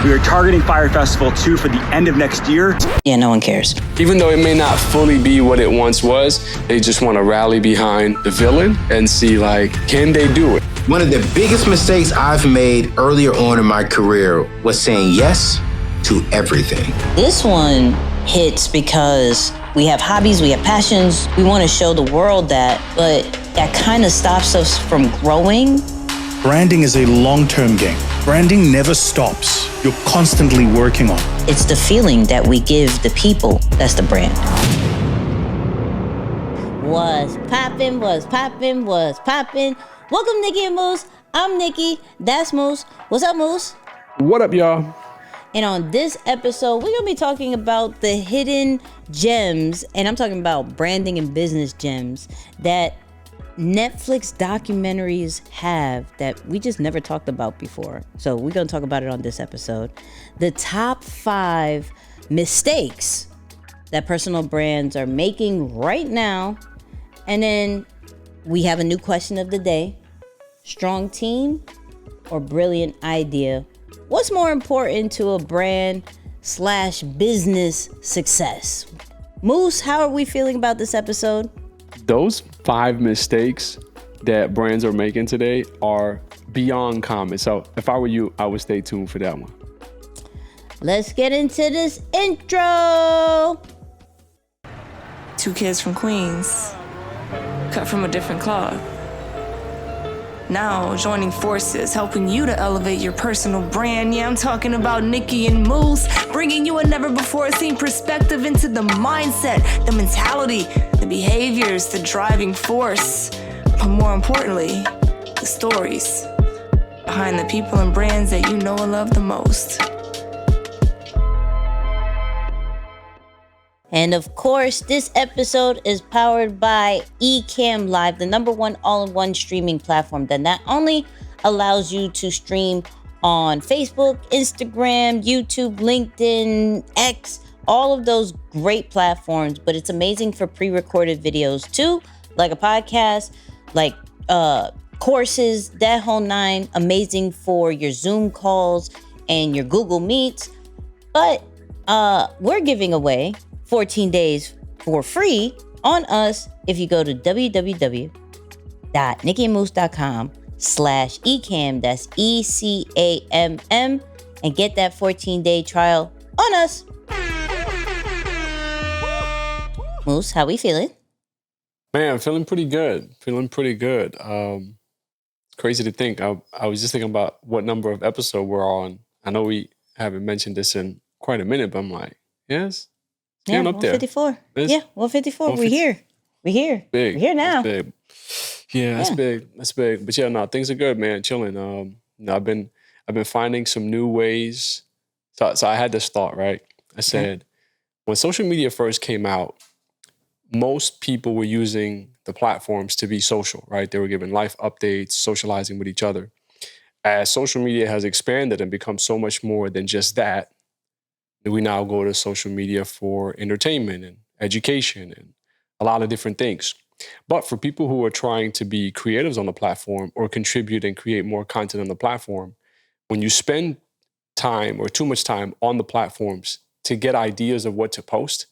We are targeting Fire Festival 2 for the end of next year. Yeah, no one cares. Even though it may not fully be what it once was, they just want to rally behind the villain and see, like, can they do it? One of the biggest mistakes I've made earlier on in my career was saying yes to everything. This one hits because we have hobbies, we have passions, we want to show the world that, but that kind of stops us from growing. Branding is a long-term game. Branding never stops. You're constantly working on it. It's the feeling that we give the people that's the brand. What's poppin', what's poppin', what's poppin'? Welcome, Nicky and Moose. I'm Nicky, that's Moose. What's up, Moose? What up, y'all? And on this episode, we're going to be talking about the hidden gems, and I'm talking about branding and business gems that Netflix documentaries have that we just never talked about before. So we're going to talk about it on this episode. The top 5 mistakes that personal brands are making right now. And then we have a new question of the day. Strong team or brilliant idea? What's more important to a brand / business success? Moose, how are we feeling about this episode? Those 5 mistakes that brands are making today are beyond common. So if I were you, I would stay tuned for that one. Let's get into this intro. 2 kids from Queens, cut from a different cloth. Now joining forces, helping you to elevate your personal brand. Yeah, I'm talking about Nicky and Moose, bringing you a never-before-seen perspective into the mindset, the mentality, the behaviors, the driving force, but more importantly, the stories behind the people and brands that you know and love the most. And of course, this episode is powered by Ecamm Live, the #1 all-in-one streaming platform that not only allows you to stream on Facebook, Instagram, YouTube, LinkedIn, X, all of those great platforms, but it's amazing for pre-recorded videos too, like a podcast, like courses, that whole 9, amazing for your Zoom calls and your Google Meets. But we're giving away 14 days for free on us if you go to www.nickyandmoose.com/ecamm, that's ECAMM, and get that 14-day trial on us. Moose, how we feeling? Man, feeling pretty good. Crazy to think. I was just thinking about what number of episode we're on. I know we haven't mentioned this in quite a minute, but I'm like, yes? Yeah, up there. 154. Yeah, 154. We're here. Big. We're here now. That's big. Yeah, that's big. But yeah, no, things are good, man. Chilling. I've been finding some new ways. So I had this thought, right? I said, when social media first came out, most people were using the platforms to be social, right? They were giving life updates, socializing with each other. As social media has expanded and become so much more than just that, we now go to social media for entertainment and education and a lot of different things. But for people who are trying to be creatives on the platform or contribute and create more content on the platform, when you spend time or too much time on the platforms to get ideas of what to post,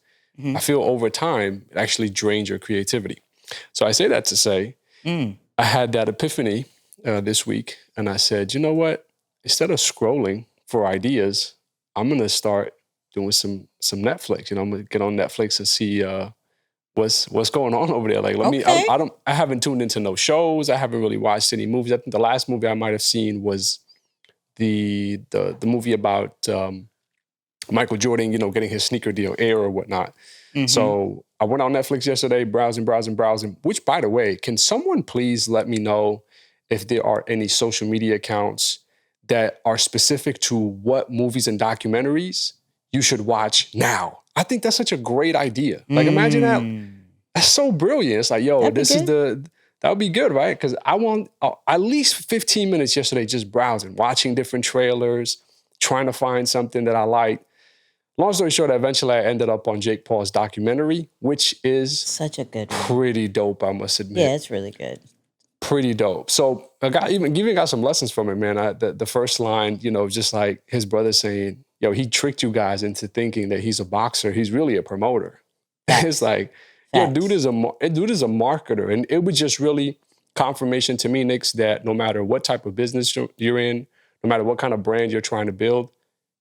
I feel over time, it actually drains your creativity. So I say that to say, I had that epiphany this week, and I said, you know what? Instead of scrolling for ideas, I'm going to start doing some Netflix. I'm going to get on Netflix and see what's going on over there. Like, I haven't tuned into no shows. I haven't really watched any movies. I think the last movie I might have seen was the movie about Michael Jordan, getting his sneaker deal, Air or whatnot. So I went on Netflix yesterday, browsing, which, by the way, can someone please let me know if there are any social media accounts that are specific to what movies and documentaries you should watch now? I think that's such a great idea. Like, imagine that. That's so brilliant. It's like, yo, that would be good, right? Because I want at least 15 minutes yesterday just browsing, watching different trailers, trying to find something that I like. Long story short, eventually I ended up on Jake Paul's documentary, which is such a good one. Pretty dope, I must admit. Yeah, it's really good. Pretty dope. So I even got some lessons from it, man. The first line, just like his brother saying, "Yo, he tricked you guys into thinking that he's a boxer. He's really a promoter." It's like, yo, dude is a marketer, and it was just really confirmation to me, Nix, that no matter what type of business you're in, no matter what kind of brand you're trying to build,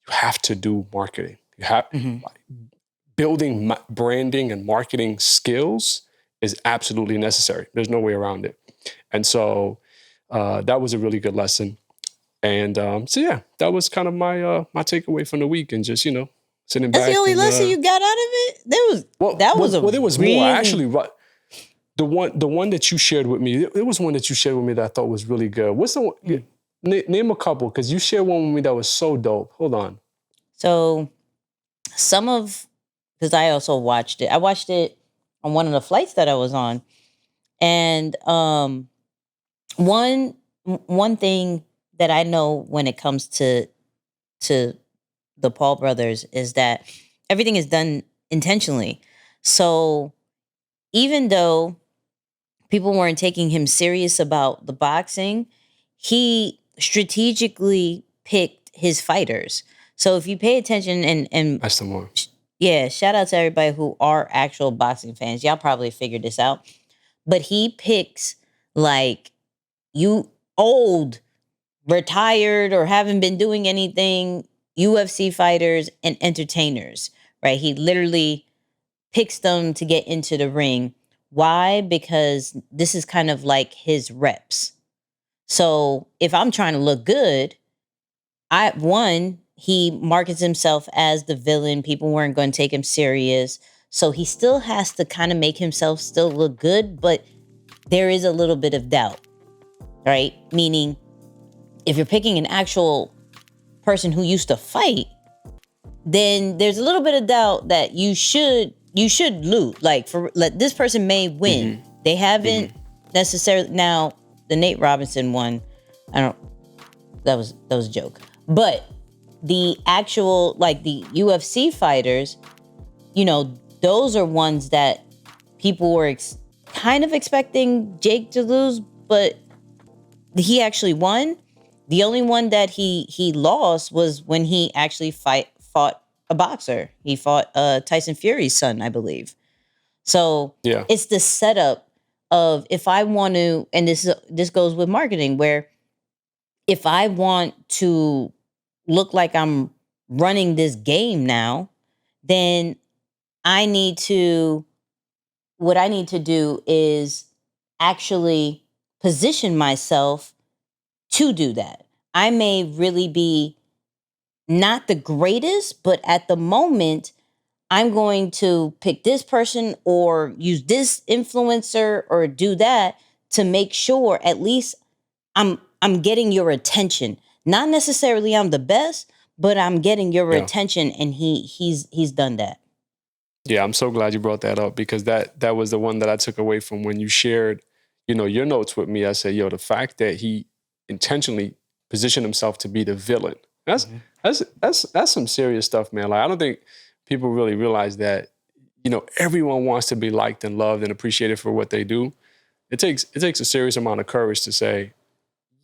you have to do marketing. You have building branding and marketing skills is absolutely necessary. There's no way around it. And so that was a really good lesson. And so yeah, that was kind of my my takeaway from the week, and just sitting back. That's the only lesson you got out of it. There was more actually. The one that you shared with me, it was one that you shared with me that I thought was really good. What's the one? Name a couple, because you shared one with me that was so dope. Hold on. So because I also watched it. I watched it on one of the flights that I was on, and one thing that I know when it comes to the Paul brothers is that everything is done intentionally. So even though people weren't taking him serious about the boxing, he strategically picked his fighters. So if you pay attention and That's the one. Yeah, shout out to everybody who are actual boxing fans. Y'all probably figured this out. But he picks like you old, retired, or haven't been doing anything UFC fighters and entertainers, right? He literally picks them to get into the ring. Why? Because this is kind of like his reps. So if I'm trying to look good, he markets himself as the villain. People weren't going to take him serious. So he still has to kind of make himself still look good, but there is a little bit of doubt, right? Meaning, if you're picking an actual person who used to fight, then there's a little bit of doubt that you should lose. Like, this person may win. They haven't necessarily. Now, the Nate Robinson one, that was a joke. But the actual, like, the UFC fighters, those are ones that people were kind of expecting Jake to lose, but he actually won. The only one that he lost was when he actually fought a boxer. He fought Tyson Fury's son, I believe. So yeah, it's the setup of, if I want to, and this goes with marketing, where if I want to look like I'm running this game now, then what I need to do is actually position myself to do that. I may really be not the greatest, but at the moment, I'm going to pick this person or use this influencer or do that to make sure at least I'm getting your attention. Not necessarily I'm the best, but I'm getting your attention, and he's done that. Yeah, I'm so glad you brought that up, because that was the one that I took away from when you shared, your notes with me. I said, yo, the fact that he intentionally positioned himself to be the villain. That's some serious stuff, man. Like, I don't think people really realize that, everyone wants to be liked and loved and appreciated for what they do. It takes a serious amount of courage to say,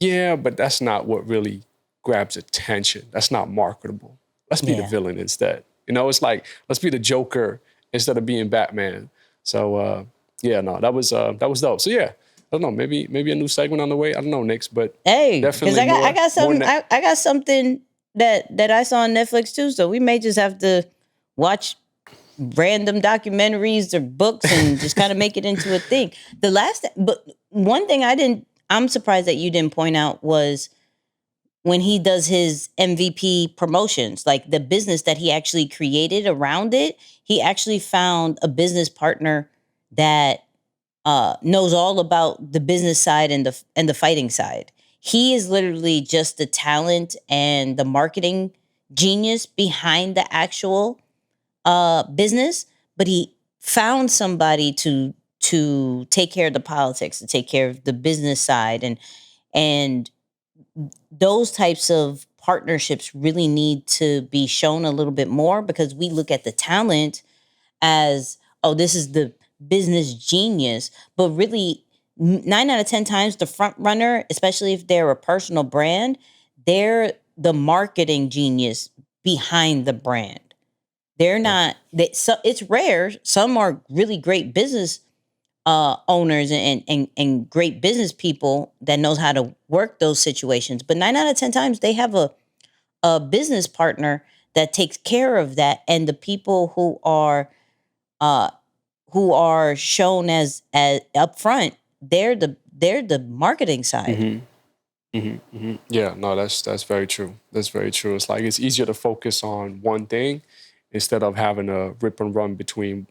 yeah, but that's not what really grabs attention. That's not marketable. Let's be the villain instead. It's like, let's be the Joker instead of being Batman. So that was dope. So yeah, I don't know, maybe a new segment on the way. I don't know, Nix, but hey, definitely because I got something. I got something that I saw on Netflix too. So we may just have to watch random documentaries or books and just kind of make it into a thing. But one thing I'm surprised that you didn't point out was when he does his MVP promotions, like the business that he actually created around it, he actually found a business partner that knows all about the business side and the fighting side. He is literally just the talent and the marketing genius behind the actual business, but he found somebody to take care of the politics, to take care of the business side, and those types of partnerships really need to be shown a little bit more, because we look at the talent as, oh, this is the business genius, but really 9 out of 10 times the front runner, especially if they're a personal brand, they're the marketing genius behind the brand. They're not. So it's rare. Some are really great business owners and great business people that knows how to work those situations. But 9 out of 10 times they have a business partner that takes care of that, and the people who are shown as upfront, they're the marketing side. Yeah, no, that's very true. That's very true. It's like it's easier to focus on one thing instead of having a rip and run between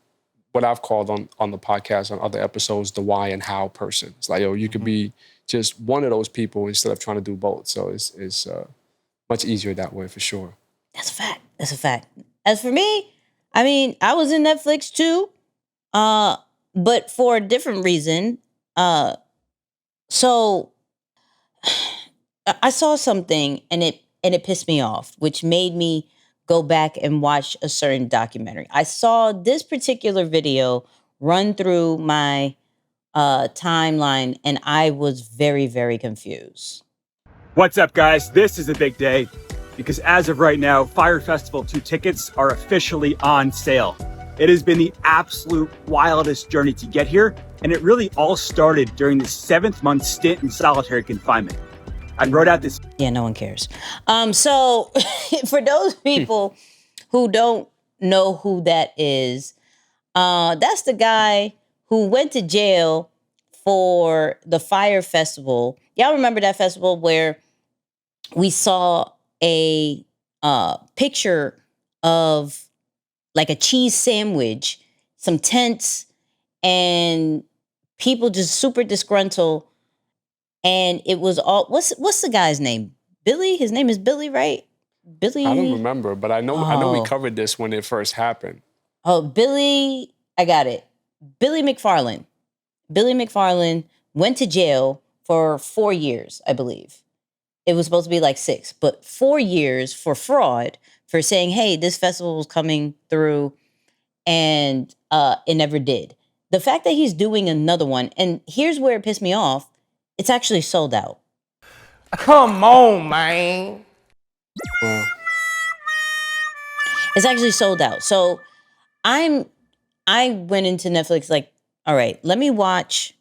what I've called on the podcast on other episodes the why and how person. It's like, yo, you could be just one of those people instead of trying to do both. So it's much easier that way for sure. That's a fact. That's a fact. As for me, I mean, I was in Netflix too, but for a different reason. So I saw something and it pissed me off, which made me go back and watch a certain documentary. I saw this particular video run through my timeline, and I was very, very confused. What's up, guys? This is a big day because as of right now, Fire Festival 2 tickets are officially on sale. It has been the absolute wildest journey to get here, and it really all started during the 7th-month stint in solitary confinement. I wrote out this. Yeah, no one cares. So for those people who don't know who that is, that's the guy who went to jail for the Fire Festival. Y'all remember that festival where we saw a picture of like a cheese sandwich, some tents, and people just super disgruntled. And it was all what's the guy's name? Billy? His name is Billy, right? Billy. I don't remember, but I know we covered this when it first happened. Oh, Billy, I got it. Billy McFarland. Billy McFarland went to jail for 4 years, I believe. It was supposed to be like 6, but 4 years for fraud, for saying, hey, this festival was coming through, and it never did. The fact that he's doing another one, and here's where it pissed me off, it's actually sold out. Come on, man. Well, It's actually sold out. So I went into Netflix like, all right, let me watch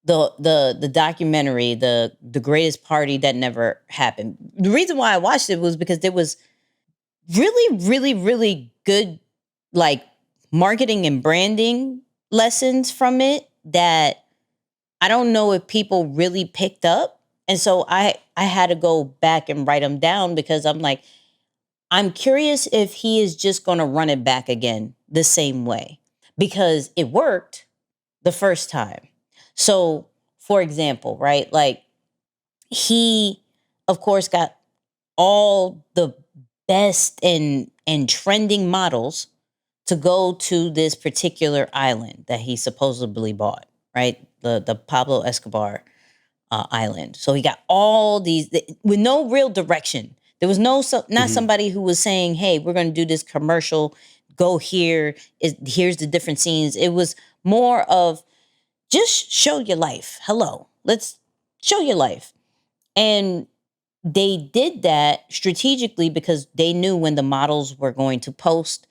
the documentary, the greatest party that never happened. The reason why I watched it was because there was really, really, really good like marketing and branding lessons from it that I don't know if people really picked up. And so I had to go back and write them down because I'm like, I'm curious if he is just going to run it back again the same way because it worked the first time. So, for example, right, like he, of course, got all the best and trending models to go to this particular island that he supposedly bought, right? The Pablo Escobar island. So he got all these with no real direction. There was not somebody who was saying, hey, we're going to do this commercial, go here, here's the different scenes. It was more of just show your life. Hello, let's show your life. And they did that strategically because they knew when the models were going to post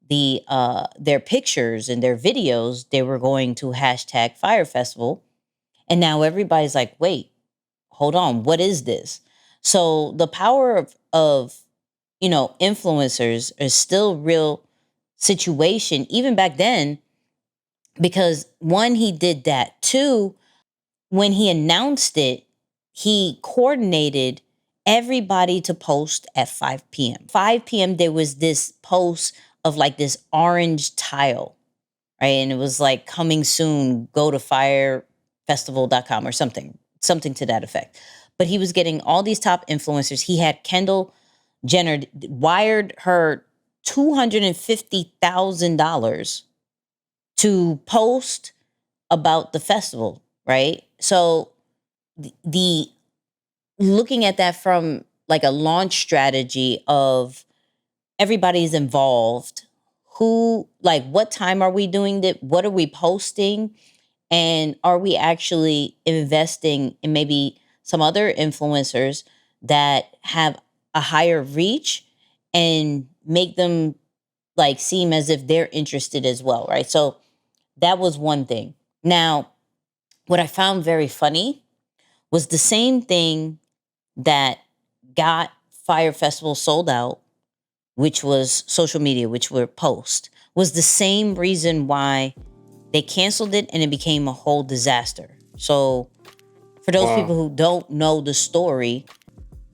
their pictures and their videos, they were going to hashtag Fire Festival. And now everybody's like, wait, hold on, what is this? So the power of influencers is still real situation, even back then, because one, he did that. Two, when he announced it, he coordinated everybody to post at 5 p.m. 5 p.m., there was this post of like this orange tile, right? And it was like, coming soon, go to firefestival.com or something to that effect. But he was getting all these top influencers. He had Kendall Jenner wired her $250,000 to post about the festival, right? So the looking at that from like a launch strategy of everybody's involved, who, like, what time are we doing that? What are we posting? And are we actually investing in maybe some other influencers that have a higher reach and make them like seem as if they're interested as well, right? So that was one thing. Now, what I found very funny was the same thing that got Fire Festival sold out, which was social media, which were posts, was the same reason why they canceled it and it became a whole disaster. So for those people who don't know the story,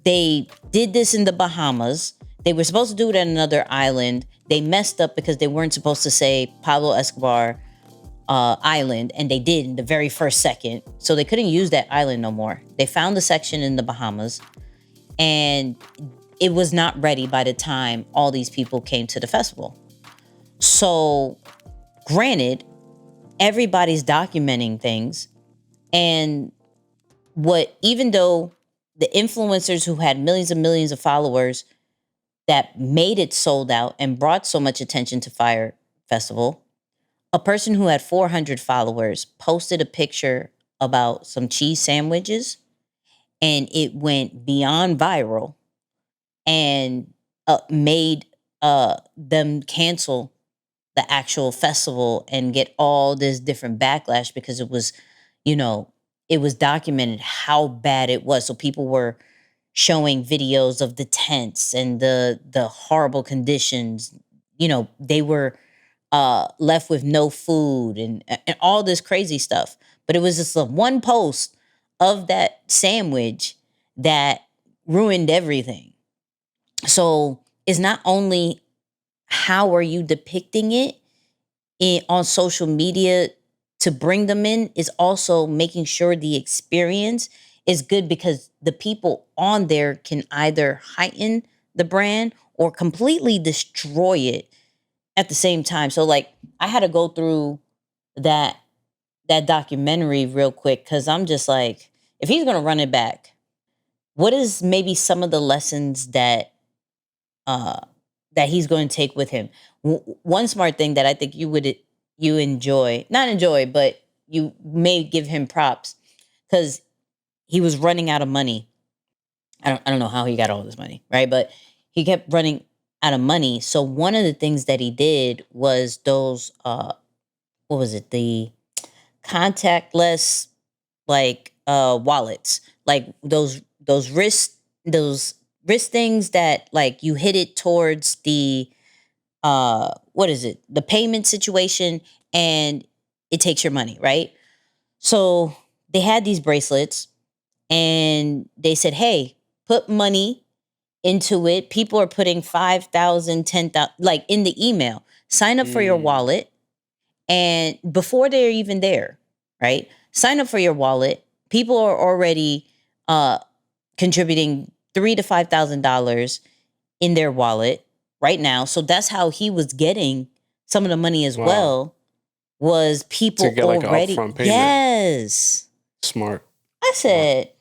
they did this in the Bahamas. They were supposed to do it at another island. They messed up because they weren't supposed to say Pablo Escobar island, and they did in the very first second. So they couldn't use that island no more. They found the section in the Bahamas, and it was not ready by the time all these people came to the festival. So, granted, everybody's documenting things, and even though the influencers who had millions and millions of followers that made it sold out and brought so much attention to Fire Festival, a person who had 400 followers posted a picture about some cheese sandwiches, and it went beyond viral and made them cancel the actual festival and get all this different backlash because it was, it was documented how bad it was. So people were showing videos of the tents and the horrible conditions. They were left with no food and all this crazy stuff. But it was just one post of that sandwich that ruined everything. So it's not only how are you depicting it on social media to bring them in, is also making sure the experience is good, because the people on there can either heighten the brand or completely destroy it at the same time. So like I had to go through that documentary real quick, because I'm just like, if he's gonna run it back, what is maybe some of the lessons that he's going to take with him? One smart thing that I think you enjoy, not enjoy, but you may give him props, because he was running out of money. I don't know how he got all this money, right? But he kept running out of money. So one of the things that he did was those what was it? The contactless wallets, like those wrist things that like you hit it towards the what is it? The payment situation, and it takes your money, right? So they had these bracelets, and they said, "Hey, put money into it." People are putting 5,000, 10,000, like in the email. Sign up for your wallet, and before they're even there, right? Sign up for your wallet. People are already contributing $3,000 to $5,000 in their wallet right now. So that's how he was getting some of the money as well. Was people to get like already? an upfront payment. Yes. Smart. I said,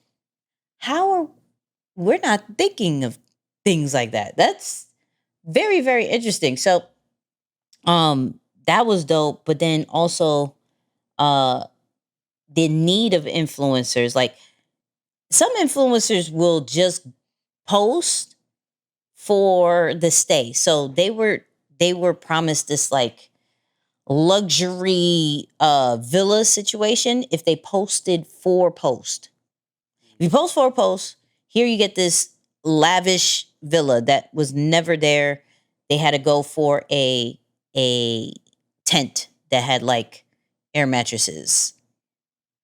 we're not thinking of things like that? That's very, very interesting. So, that was dope. But then also, the need of influencers. Like some influencers will just post for the stay. So they were promised this like luxury villa situation if they posted 4 posts. If you post 4 posts, here you get this lavish villa that was never there. They had to go for a tent that had like air mattresses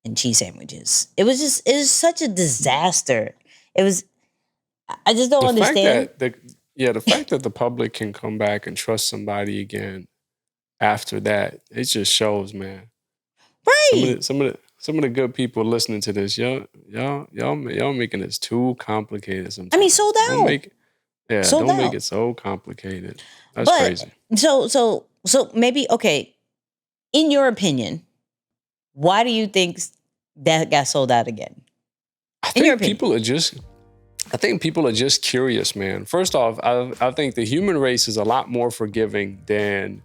and cheese sandwiches. It was such a disaster. I just don't understand. The fact that the public can come back and trust somebody again after that, it just shows, man. Right. Some of the good people listening to this, y'all making this too complicated sometimes. I mean, sold out. Don't make it so complicated. That's crazy. So maybe, okay, in your opinion, why do you think that got sold out again? I think people are just curious, man. First off, I think the human race is a lot more forgiving than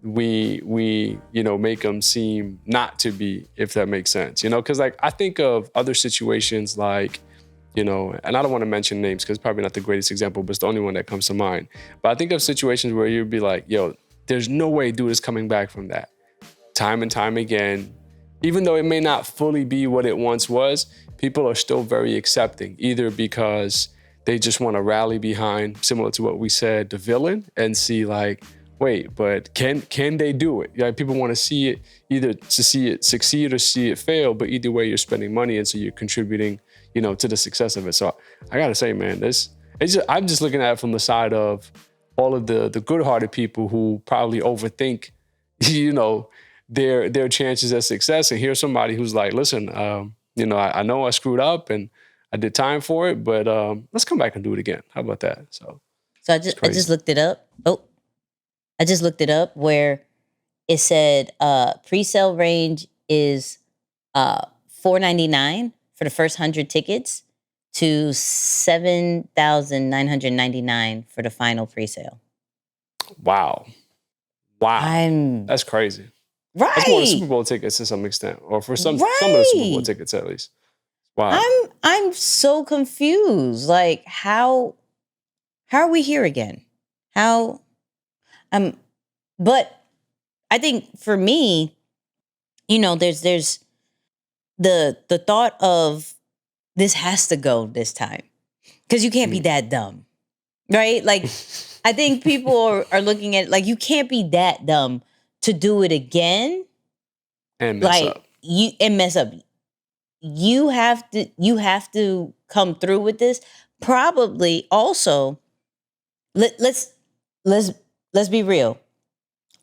we make them seem not to be, if that makes sense. Because like I think of other situations like, and I don't want to mention names because it's probably not the greatest example, but it's the only one that comes to mind. But I think of situations where you'd be like, yo, there's no way dude is coming back from that. Time and time again, even though it may not fully be what it once was, people are still very accepting, either because they just want to rally behind, similar to what we said, the villain, and see like, wait, but can they do it? Like, people want to see it, either to see it succeed or see it fail, but either way, you're spending money, and so you're contributing, to the success of it. So I gotta say, man, I'm just looking at it from the side of all of the good-hearted people who probably overthink, their chances at success. And here's somebody who's like, listen, I know I screwed up and I did time for it, but let's come back and do it again. How about that? So I just looked it up. I just looked it up where it said pre-sale range is $499 for the first 100 tickets to $7,999 for the final pre-sale. Wow. That's crazy. Right. That's more Super Bowl tickets to some extent, or for some of the Super Bowl tickets at least. Wow. I'm so confused. Like, how are we here again? But I think for me, there's the thought of this has to go this time, because you can't be that dumb, right? Like, I think people are looking at it like, you can't be that dumb to do it again and mess up. Mess up. You have to come through with this. Probably also, let's be real.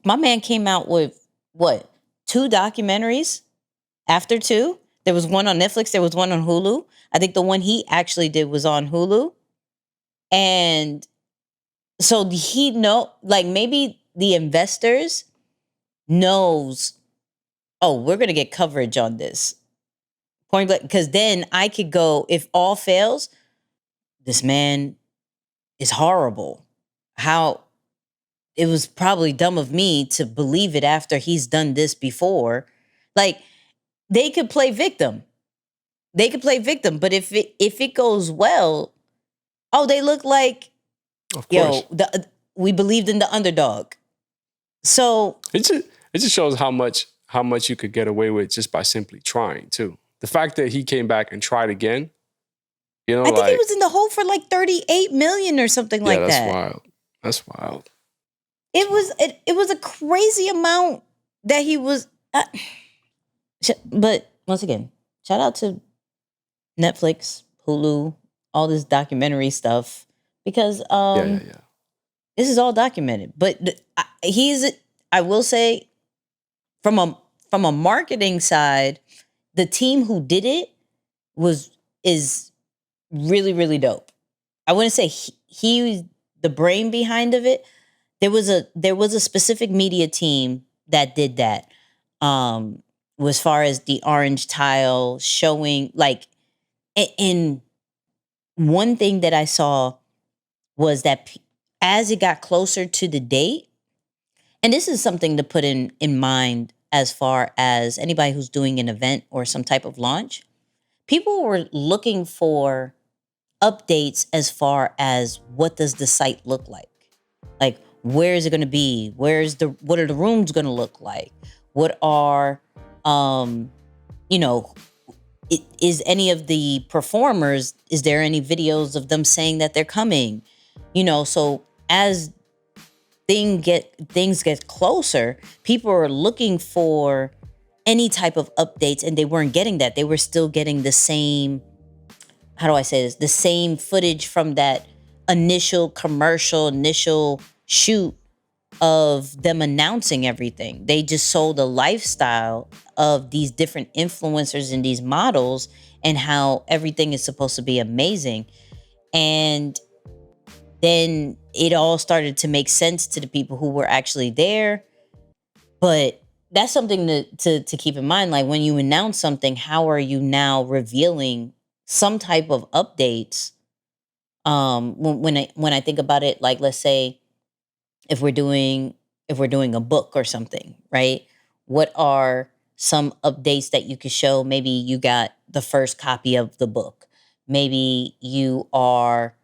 My man came out with what, 2 documentaries after 2? There was one on Netflix, there was one on Hulu. I think the one he actually did was on Hulu. And so maybe the investors knows, oh, we're going to get coverage on this. Point blank, because then I could go, if all fails, this man is horrible. How it was probably dumb of me to believe it after he's done this before. Like, they could play victim. But if it goes well, oh, they look like, of course, we believed in the underdog. So it just shows how much you could get away with just by simply trying too. The fact that he came back and tried again, I think he was in the hole for like 38 million or something like that. That's wild. That's wild. It was a crazy amount that he was. But once again, shout out to Netflix, Hulu, all this documentary stuff, because this is all documented. But I will say, from a marketing side, the team who did it is really, really dope. I wouldn't say he was the brain behind of it. There was a specific media team that did that. As far as the orange tile showing, like, in one thing that I saw was that as it got closer to the date, and this is something to put in mind as far as anybody who's doing an event or some type of launch, people were looking for updates as far as what does the site look like? Like, where is it going to be? What are the rooms going to look like? What are, is any of the performers, is there any videos of them saying that they're coming? So as things get closer, people are looking for any type of updates, and they weren't getting that. They were still getting the same, how do I say this? The same footage from that initial shoot of them announcing everything. They just sold a lifestyle of these different influencers and these models, and how everything is supposed to be amazing. And then it all started to make sense to the people who were actually there. But that's something to keep in mind. Like, when you announce something, how are you now revealing some type of updates? When I think about it, like, let's say if we're doing if we're doing a book or something, right? What are some updates that you could show? Maybe you got the first copy of the book. Maybe you are,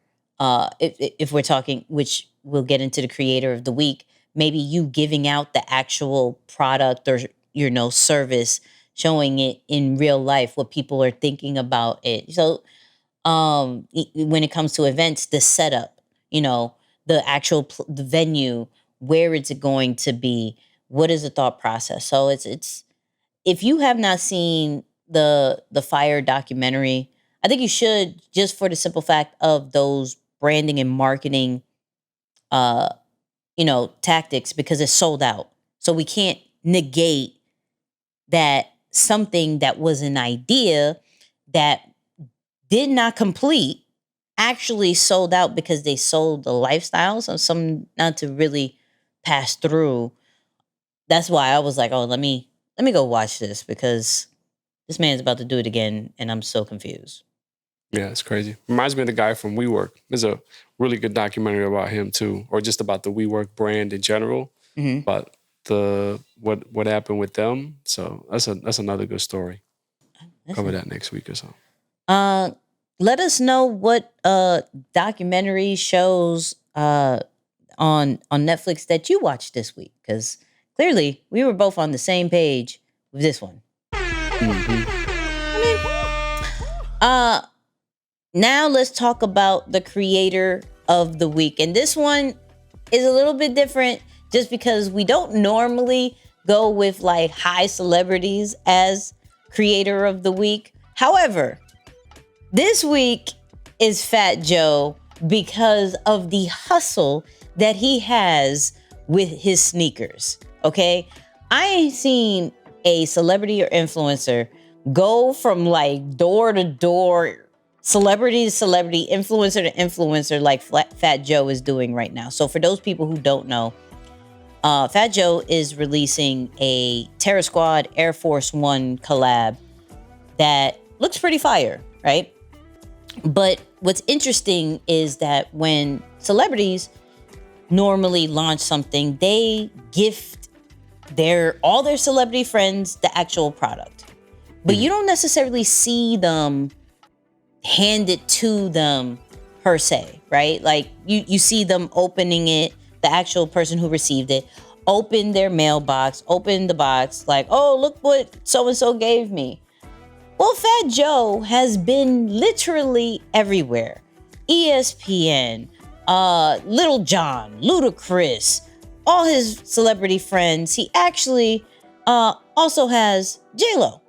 if we're talking, which we'll get into the creator of the week, maybe you giving out the actual product or, service, showing it in real life, what people are thinking about it. So when it comes to events, the setup, the actual the venue, where is it going to be? What is the thought process? So it's if you have not seen the Fire documentary, I think you should, just for the simple fact of those branding and marketing tactics, because it's sold out. So we can't negate that something that was an idea that did not complete actually sold out because they sold the lifestyle. So some not to really pass through. That's why I was like, oh, let me go watch this, because this man's about to do it again and I'm so confused. Yeah, it's crazy. Reminds me of the guy from WeWork. There's a really good documentary about him too, or just about the WeWork brand in general. But what happened with them. So that's another good story. Cover that next week or so. Let us know what documentary shows on Netflix that you watched this week, because clearly we were both on the same page with this one. Now let's talk about the creator of the week, and this one is a little bit different, just because we don't normally go with like high celebrities as creator of the week. However, this week is Fat Joe because of the hustle that he has with his sneakers. Okay, I ain't seen a celebrity or influencer go from like door to door, celebrity to celebrity, influencer to influencer, like Fat Joe is doing right now. So for those people who don't know, Fat Joe is releasing a Terror Squad Air Force One collab that looks pretty fire, right? But what's interesting is that when celebrities normally launch something, they gift all their celebrity friends the actual product. But you don't necessarily see them hand it to them per se, right? Like you see them opening it, the actual person who received it, open their mailbox, open the box, like, oh, look what so-and-so gave me. Well, Fat Joe has been literally everywhere. ESPN, Little John, Ludacris, all his celebrity friends. He actually also has J-Lo.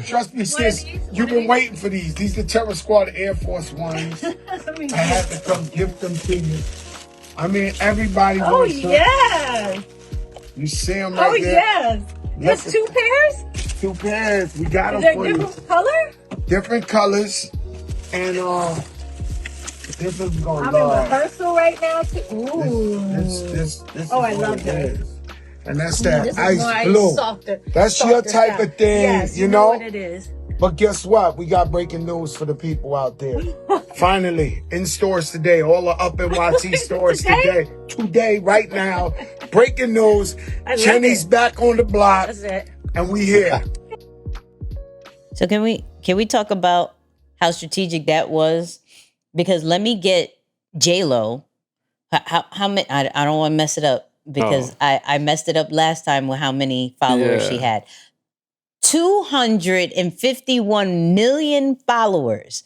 Trust me, sis, you've been waiting for these. These are Terror Squad Air Force Ones. I had to come gift them to you. I mean, everybody wants them. Yes. You see them right there? Yes. There's 2 pairs? 2 pairs. We got them Is there for you. different color? Different colors. And this is going I'm in rehearsal right now. Ooh. This I love that. And that's This that is more ice blue. Softer, That's softer your type style. of thing, yes, you know? what it is. But guess what? We got breaking news for the people out there. Finally, in stores today, all the Up NYT stores today. Today, right now. Breaking news. Jenny's back on the block. That's it. And we here. So can we talk about how strategic that was? Because let me get J-Lo. How many? I don't want to mess it up, because I messed it up last time with how many followers she had. 251 million followers.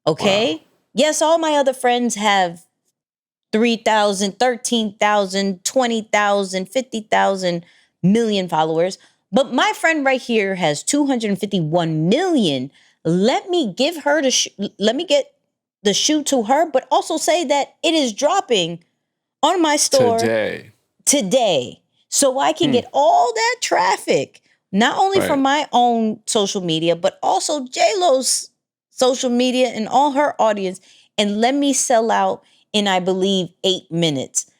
Okay? Wow. Yes, all my other friends have 3,000, 13,000, 20,000, 50,000 million followers. But my friend right here has 251 million. Let me give her let me get the shoe to her, but also say that it is dropping on my store today. So I can get all that traffic, not only from my own social media, but also J-Lo's social media and all her audience. And let me sell out in, I believe, 8 minutes.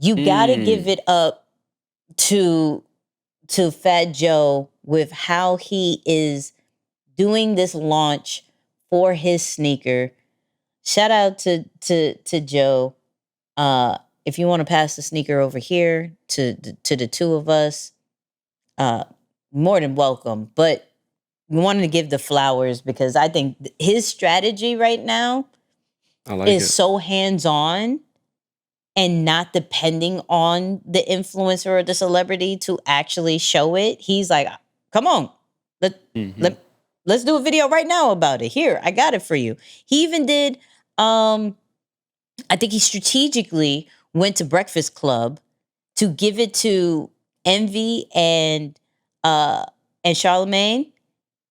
You got to give it up to Fat Joe with how he is doing this launch for his sneaker. Shout out to Joe. if you want to pass the sneaker over here to the two of us, more than welcome. But we wanted to give the flowers because I think his strategy right now is so hands-on and not depending on the influencer or the celebrity to actually show it. He's like, come on, let's do a video right now about it. Here, I got it for you. He even did, I think he strategically went to Breakfast Club to give it to Envy and Charlemagne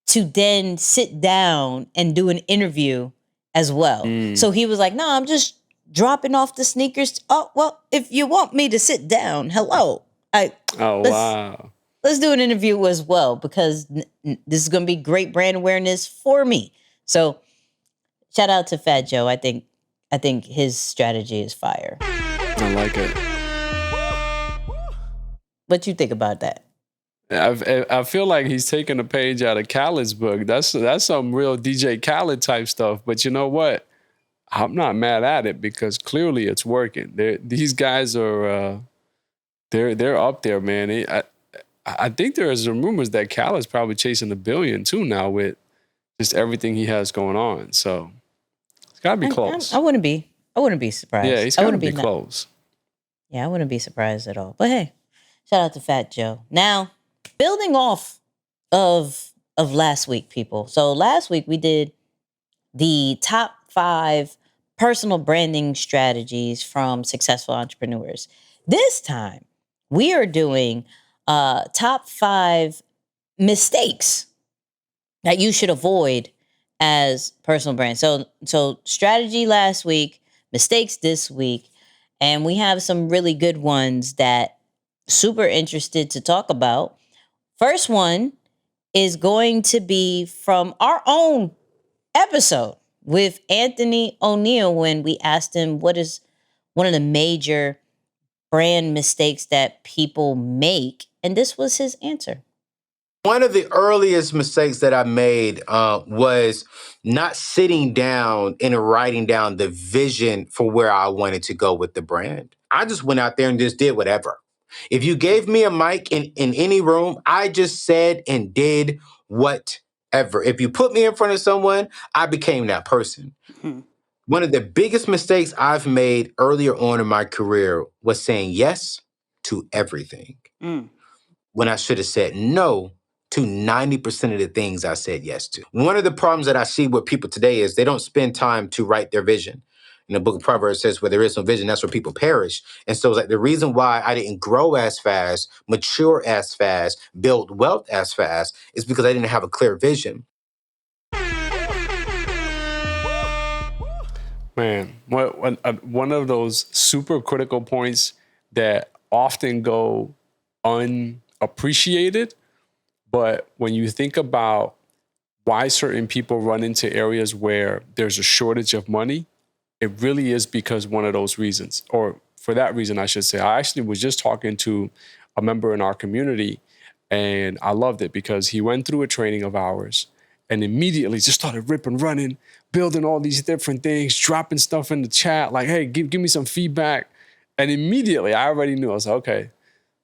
to then sit down and do an interview as well. So he was like, no, I'm just dropping off the sneakers. Oh, well, if you want me to sit down, hello. Wow. Let's do an interview as well because this is going to be great brand awareness for me. So shout out to Fat Joe. I think his strategy is fire. I like it. What you think about that? I feel like he's taking a page out of Khaled's book. That's some real DJ Khaled type stuff. But you know what? I'm not mad at it because clearly it's working. These guys are they're up there, man. I think there's some rumors that Khaled's probably chasing $1 billion too now with just everything he has going on. So it's gotta be close. I wouldn't be surprised. Yeah, he's gotta be close. Yeah, I wouldn't be surprised at all. But hey, shout out to Fat Joe. Now, building off of last week, people. So last week we did the top 5 personal branding strategies from successful entrepreneurs. This time we are doing top 5 mistakes that you should avoid as personal brand. So strategy last week, mistakes this week, and we have some really good ones that super interested to talk about. First one is going to be from our own episode with Anthony O'Neill when we asked him what is one of the major brand mistakes that people make, and this was his answer. One of the earliest mistakes that I made was not sitting down and writing down the vision for where I wanted to go with the brand. I just went out there and just did whatever. If you gave me a mic in any room, I just said and did whatever. If you put me in front of someone, I became that person. One of the biggest mistakes I've made earlier on in my career was saying yes to everything. When I should have said no to 90% of the things I said yes to. One of the problems that I see with people today is they don't spend time to write their vision. In the book of Proverbs says, where there is no vision, that's where people perish. And so it's like the reason why I didn't grow as fast, mature as fast, build wealth as fast is because I didn't have a clear vision. Man, one of those super critical points that often go unappreciated, but when you think about why certain people run into areas where there's a shortage of money, it really is because one of those reasons, or for that reason, I should say. I actually was just talking to a member in our community, and I loved it because he went through a training of ours and immediately just started ripping, running, building all these different things, dropping stuff in the chat, like, hey, give me some feedback. And immediately I already knew. I was like, okay,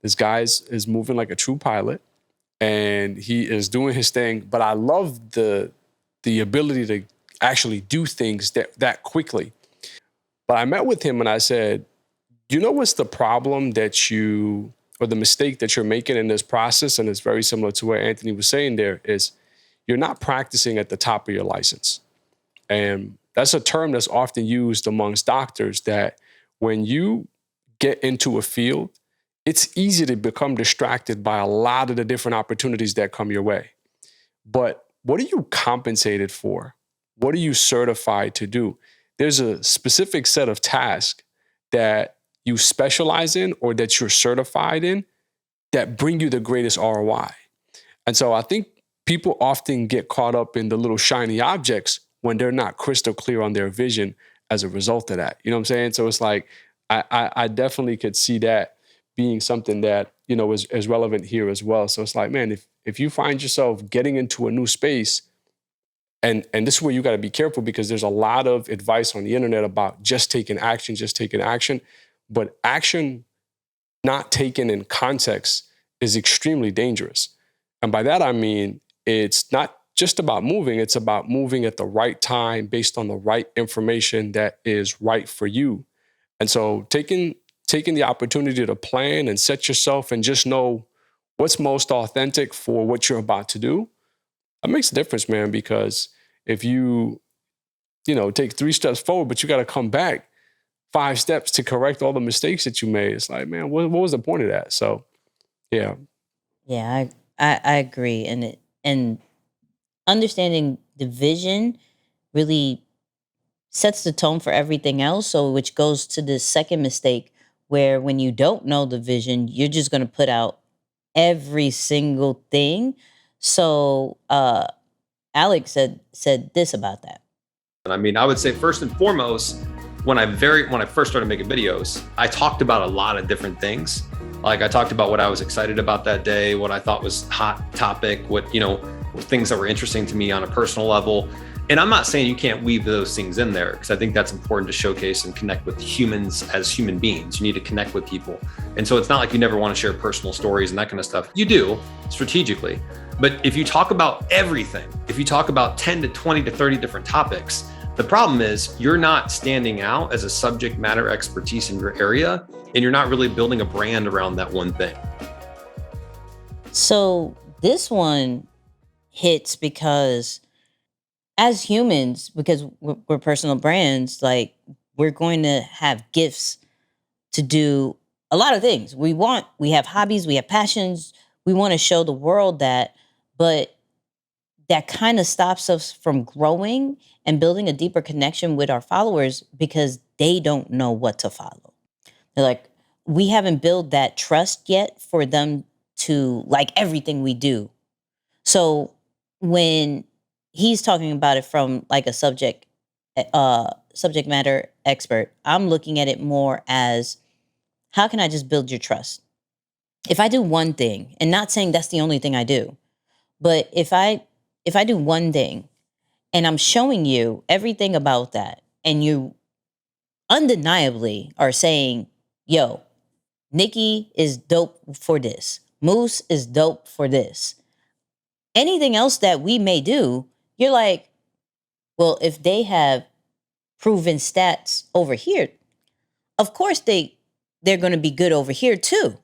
this guy is moving like a true pilot and he is doing his thing. But I love the ability to actually do things that quickly. But I met with him and I said, you know what's the problem or the mistake that you're making in this process? And it's very similar to what Anthony was saying there is you're not practicing at the top of your license. And that's a term that's often used amongst doctors that when you get into a field, it's easy to become distracted by a lot of the different opportunities that come your way. But what are you compensated for? What are you certified to do? There's a specific set of tasks that you specialize in or that you're certified in that bring you the greatest ROI. And so I think people often get caught up in the little shiny objects when they're not crystal clear on their vision as a result of that. You know what I'm saying? So it's like, I definitely could see that being something that, you know, is relevant here as well. So it's like, man, if you find yourself getting into a new space, and this is where you got to be careful because there's a lot of advice on the internet about just taking action. but action not taken in context is extremely dangerous. And by that, I mean, it's not just about moving, it's about moving at the right time based on the right information that is right for you. And so taking the opportunity to plan and set yourself and just know what's most authentic for what you're about to do, that makes a difference, man, because if you take 3 steps forward, but you got to come back 5 steps to correct all the mistakes that you made, it's like, man, what was the point of that? So, yeah. Yeah, I agree. And understanding the vision really sets the tone for everything else. So, which goes to the second mistake, where when you don't know the vision, you're just going to put out every single thing. So, Alex said this about that. I mean, I would say first and foremost, when I first started making videos, I talked about a lot of different things. Like I talked about what I was excited about that day, what I thought was hot topic, what things that were interesting to me on a personal level. And I'm not saying you can't weave those things in there, because I think that's important to showcase and connect with humans as human beings. You need to connect with people. And so it's not like you never want to share personal stories and that kind of stuff. You do, strategically. But if you talk about everything, if you talk about 10 to 20 to 30 different topics, the problem is you're not standing out as a subject matter expertise in your area, and you're not really building a brand around that one thing. So this one hits because as humans, because we're personal brands, like we're going to have gifts to do a lot of things. We have hobbies, we have passions. We want to show the world that, but that kind of stops us from growing and building a deeper connection with our followers because they don't know what to follow. They're like, we haven't built that trust yet for them to like everything we do. So when he's talking about it from like a subject matter expert, I'm looking at it more as, how can I just build your trust? If I do one thing, and not saying that's the only thing I do, but if I do one thing and I'm showing you everything about that, and you undeniably are saying, yo, Nicky is dope for this. Moose is dope for this. Anything else that we may do, you're like, well, if they have proven stats over here, of course they're going to be good over here too.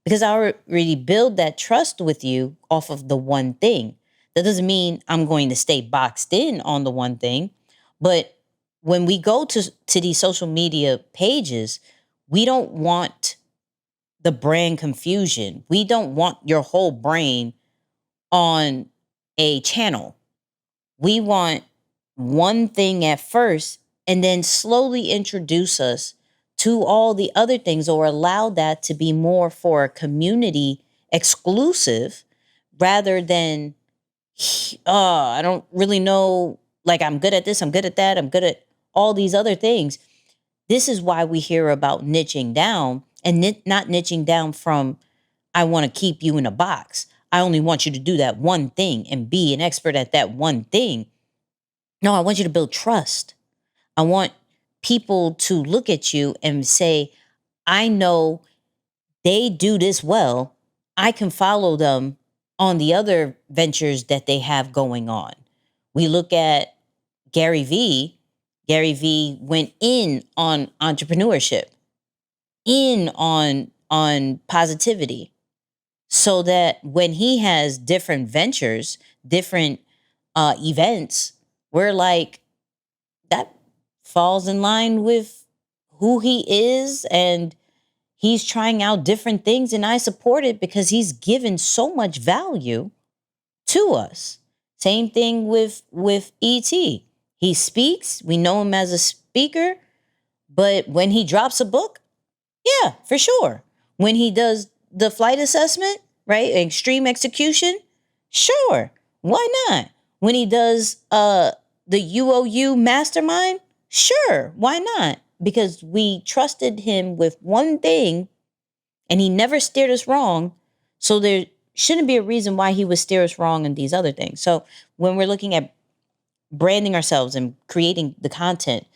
Because I already build that trust with you off of the one thing. That doesn't mean I'm going to stay boxed in on the one thing. But when we go to these social media pages, we don't want the brand confusion. We don't want your whole brain on a channel. We want one thing at first and then slowly introduce us to all the other things, or allow that to be more for a community exclusive rather than, I don't really know, like I'm good at this, I'm good at that, I'm good at all these other things. This is why we hear about niching down, and not niching down from, I want to keep you in a box. I only want you to do that one thing and be an expert at that one thing. No, I want you to build trust. I want people to look at you and say, I know they do this well. I can follow them on the other ventures that they have going on. We look at Gary Vee. Gary Vee went in on entrepreneurship, in on positivity, so that when he has different ventures, different events, we're like, that falls in line with who he is, and he's trying out different things, and I support it because he's given so much value to us. Same thing with ET. He speaks, we know him as a speaker, but when he drops a book, yeah, for sure. When he does the flight assessment, right, extreme execution, sure, why not? When he does the UOU mastermind, sure, why not? Because we trusted him with one thing and he never steered us wrong. So there shouldn't be a reason why he would steer us wrong in these other things. So when we're looking at branding ourselves and creating the content,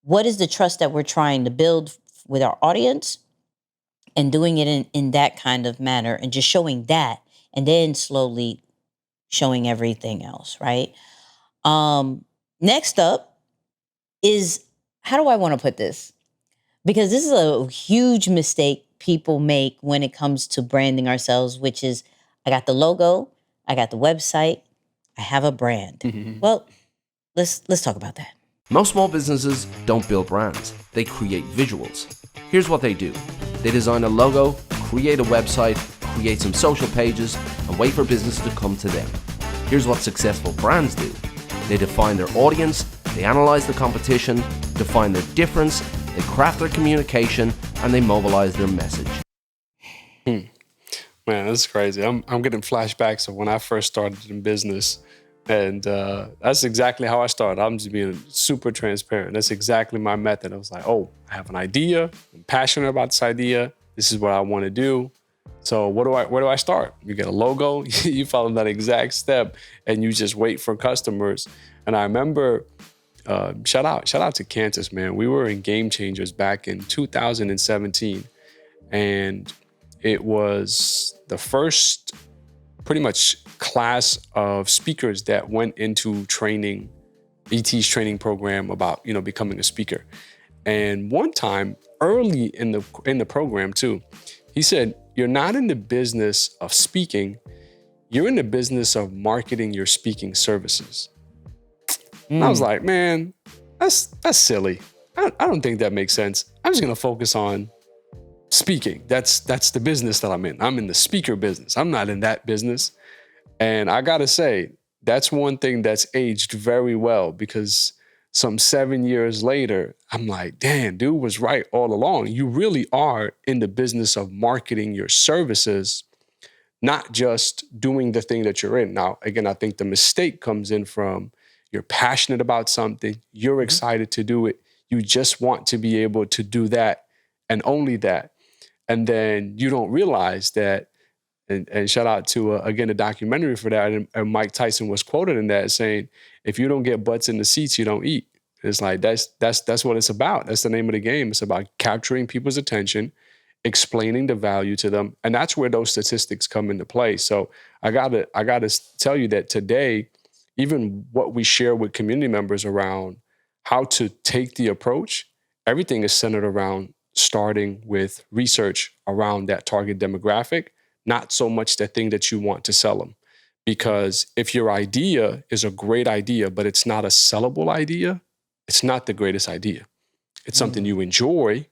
what is the trust that we're trying to build with our audience and doing it in that kind of manner and just showing that and then slowly showing everything else, right? Next up is, how do I want to put this? Because this is a huge mistake people make when it comes to branding ourselves, which is, I got the logo, I got the website, I have a brand. Well, let's talk about that. Most small businesses don't build brands, they create visuals. Here's what they do. They design a logo, create a website, create some social pages, and wait for business to come to them. Here's what successful brands do. They define their audience, they analyze the competition, define their difference, they craft their communication, and they mobilize their message. Man, that's crazy. I'm getting flashbacks of when I first started in business. And that's exactly how I started. I'm just being super transparent. That's exactly my method. I was like, oh, I have an idea. I'm passionate about this idea. This is what I want to do. So where do I start? You get a logo, you follow that exact step, and you just wait for customers. And I remember, shout out to Kansas, man. We were in Game Changers back in 2017. And it was the first pretty much class of speakers that went into training, ET's training program about, becoming a speaker. And one time early in the program too, he said, you're not in the business of speaking, you're in the business of marketing your speaking services. And I was like, man, that's silly. I don't think that makes sense. I'm just gonna focus on speaking. That's the business that I'm in. I'm in the speaker business. I'm not in that business. And I gotta say, that's one thing that's aged very well, because some 7 years later, I'm like, damn, dude was right all along. You really are in the business of marketing your services, not just doing the thing that you're in. Now, again, I think the mistake comes in from you're passionate about something, you're excited to do it, you just want to be able to do that and only that. And then you don't realize that, and shout out to, again, a documentary for that. And Mike Tyson was quoted in that saying, if you don't get butts in the seats, you don't eat. It's like, that's what it's about. That's the name of the game. It's about capturing people's attention, explaining the value to them. And that's where those statistics come into play. So I gotta tell you that today, even what we share with community members around how to take the approach, everything is centered around starting with research around that target demographic, not so much the thing that you want to sell them. Because if your idea is a great idea, but it's not a sellable idea, it's not the greatest idea. It's something you enjoy,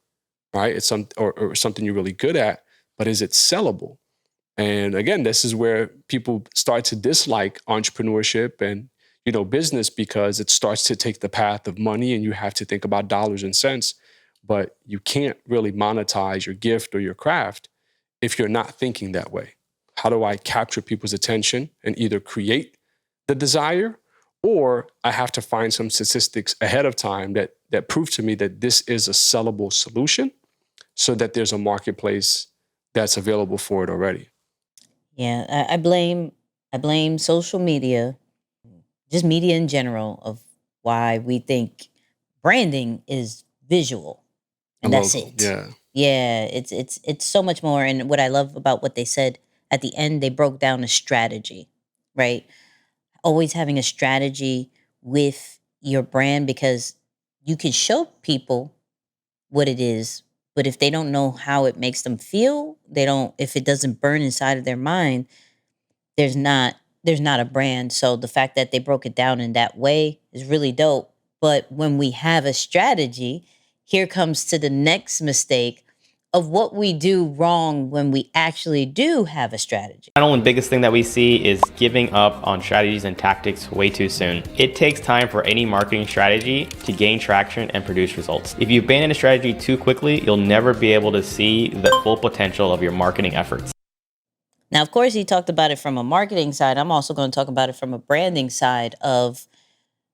right? It's or something you're really good at, but is it sellable? And again, this is where people start to dislike entrepreneurship and, business, because it starts to take the path of money and you have to think about dollars and cents, but you can't really monetize your gift or your craft if you're not thinking that way. How do I capture people's attention and either create the desire, or I have to find some statistics ahead of time that prove to me that this is a sellable solution so that there's a marketplace that's available for it already. Yeah, I blame social media, just media in general, of why we think branding is visual. And that's it. Yeah. Yeah, it's so much more. And what I love about what they said at the end, they broke down a strategy, right? Always having a strategy with your brand, because you can show people what it is, but if they don't know how it makes them feel, if it doesn't burn inside of their mind, there's not a brand. So the fact that they broke it down in that way is really dope. But when we have a strategy, here comes to the next mistake of what we do wrong when we actually do have a strategy. Final and biggest thing that we see is giving up on strategies and tactics way too soon. It takes time for any marketing strategy to gain traction and produce results. If you abandon a strategy too quickly, you'll never be able to see the full potential of your marketing efforts. Now, of course, he talked about it from a marketing side. I'm also going to talk about it from a branding side of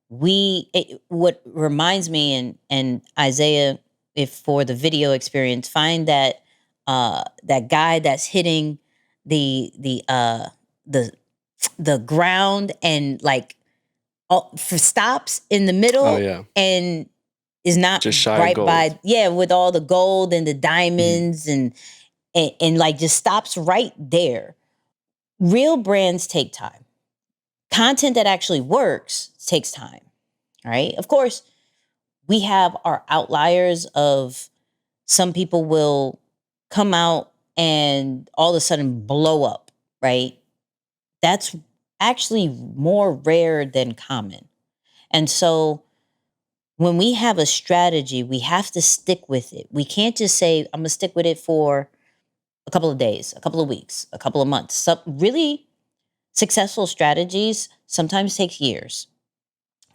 what reminds me, and Isaiah, if for the video experience, find that that guy that's hitting the ground and like for stops in the middle. Oh, yeah. And is not just shy right of gold. by with all the gold and the diamonds and like just stops right there. Real brands take time. Content that actually works takes time, right? Of course, we have our outliers of some people will come out and all of a sudden blow up, right? That's actually more rare than common. And so when we have a strategy, we have to stick with it. We can't just say, I'm going to stick with it for a couple of days, a couple of weeks, a couple of months. Some really successful strategies sometimes take years,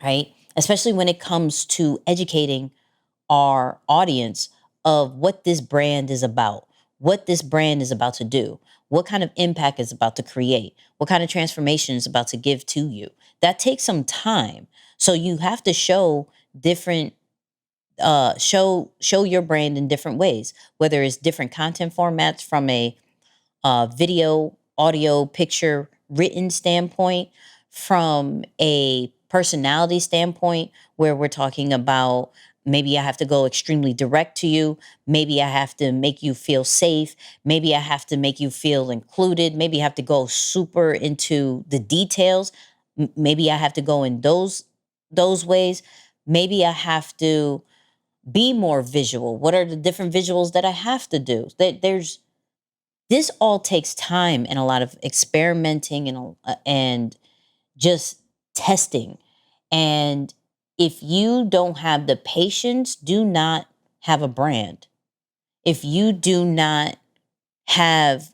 right? Especially when it comes to educating our audience of what this brand is about, what this brand is about to do, what kind of impact it's about to create, what kind of transformation it's about to give to you. That takes some time. So you have to show different show your brand in different ways, whether it's different content formats from a video, audio, picture, written standpoint, from a personality standpoint, where we're talking about maybe I have to go extremely direct to you. Maybe I have to make you feel safe. Maybe I have to make you feel included. Maybe I have to go super into the details. Maybe I have to go in those ways. Maybe I have to be more visual. What are the different visuals that I have to do? This all takes time and a lot of experimenting and just testing. And if you don't have the patience, do not have a brand. If you do not have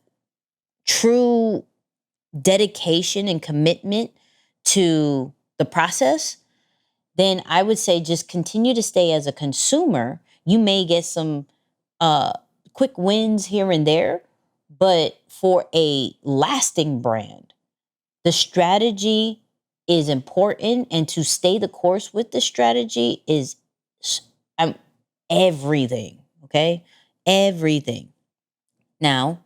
true dedication and commitment to the process, then I would say just continue to stay as a consumer. You may get some quick wins here and there, but for a lasting brand, the strategy is important, and to stay the course with the strategy is everything, okay? Everything. Now,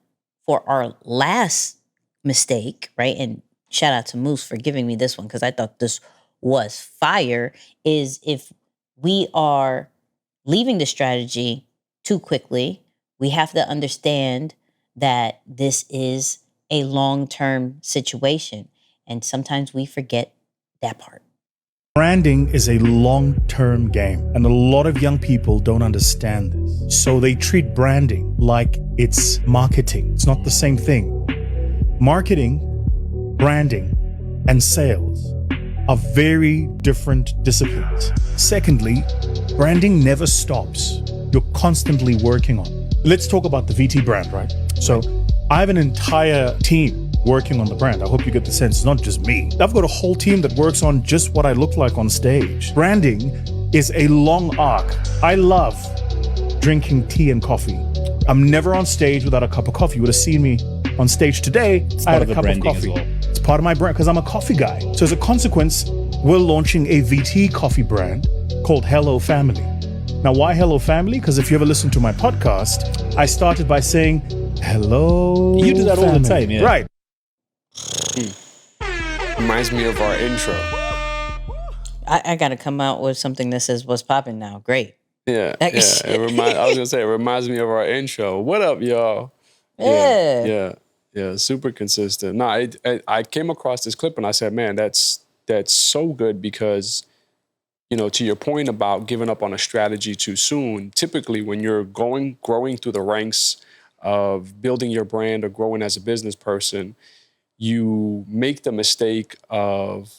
for our last mistake, right? And shout out to Moose for giving me this one because I thought this was fire, is if we are leaving the strategy too quickly, we have to understand that this is a long-term situation. And sometimes we forget that part. Branding is a long-term game, and a lot of young people don't understand this. So they treat branding like it's marketing. It's not the same thing. Marketing, branding, and sales are very different disciplines. Secondly, branding never stops. You're constantly working on it. Let's talk about the VT brand, right? So I have an entire team working on the brand. I hope you get the sense it's not just me. I've got a whole team that works on just what I look like on stage. Branding is a long arc. I love drinking tea and coffee. I'm never on stage without a cup of coffee. You would have seen me on stage today. I had a cup of coffee. It's part of my brand because I'm a coffee guy. So as a consequence, we're launching a VT coffee brand called Hello Family. Now, why Hello Family? Because if you ever listen to my podcast, I started by saying, hello. You do that family. all the time, yeah. Right. Reminds me of our intro. I got to come out with something that says what's popping now. Great. Yeah. I was going to say, it reminds me of our intro. What up, y'all? Yeah. Yeah. Super consistent. No, I came across this clip and I said, man, that's so good because, you know, to your point about giving up on a strategy too soon, typically when you're growing through the ranks of building your brand or growing as a business person, you make the mistake of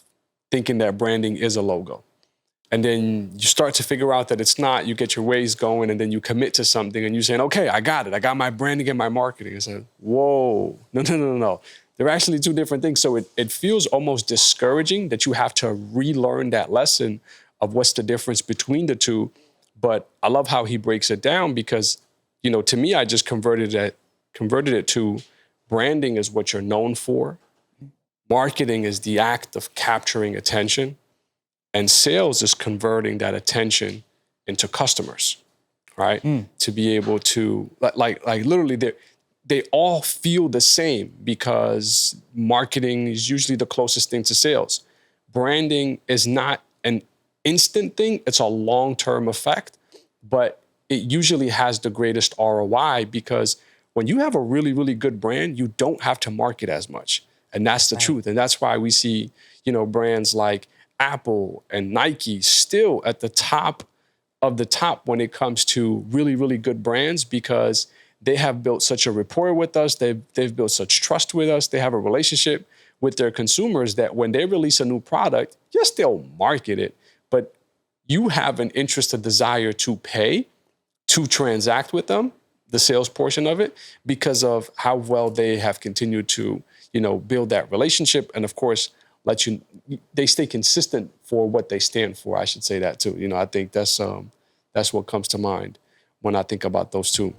thinking that branding is a logo. And then you start to figure out that it's not. You get your ways going and then you commit to something and you're saying, okay, I got it. I got my branding and my marketing. It's like, whoa, no. They're actually two different things. So it feels almost discouraging that you have to relearn that lesson of what's the difference between the two. But I love how he breaks it down because, you know, to me, I just converted it to branding is what you're known for. Marketing is the act of capturing attention. And sales is converting that attention into customers, right? To be able to, like literally, they all feel the same because marketing is usually the closest thing to sales. Branding is not instant thing. It's a long-term effect, but it usually has the greatest ROI because when you have a really, really good brand, you don't have to market as much. And that's the truth. And that's why we see, brands like Apple and Nike still at the top of the top when it comes to really, really good brands because they have built such a rapport with us. They've built such trust with us. They have a relationship with their consumers that when they release a new product, yes, they'll market it, but you have an interest, a desire to pay, to transact with them, the sales portion of it, because of how well they have continued to, build that relationship. And of course, they stay consistent for what they stand for. I should say that too. I think that's what comes to mind when I think about those two.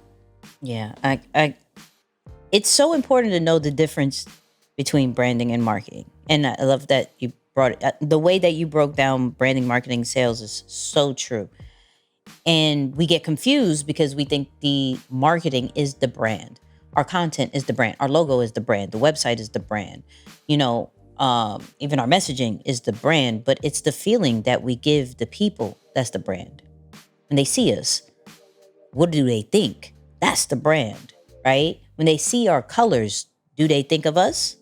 Yeah, it's so important to know the difference between branding and marketing. And I love that you brought it. The way that you broke down branding, marketing, sales is so true. And we get confused because we think the marketing is the brand. Our content is the brand. Our logo is the brand. The website is the brand. Even our messaging is the brand, but it's the feeling that we give the people that's the brand. When they see us, what do they think? That's the brand, right? When they see our colors, do they think of us,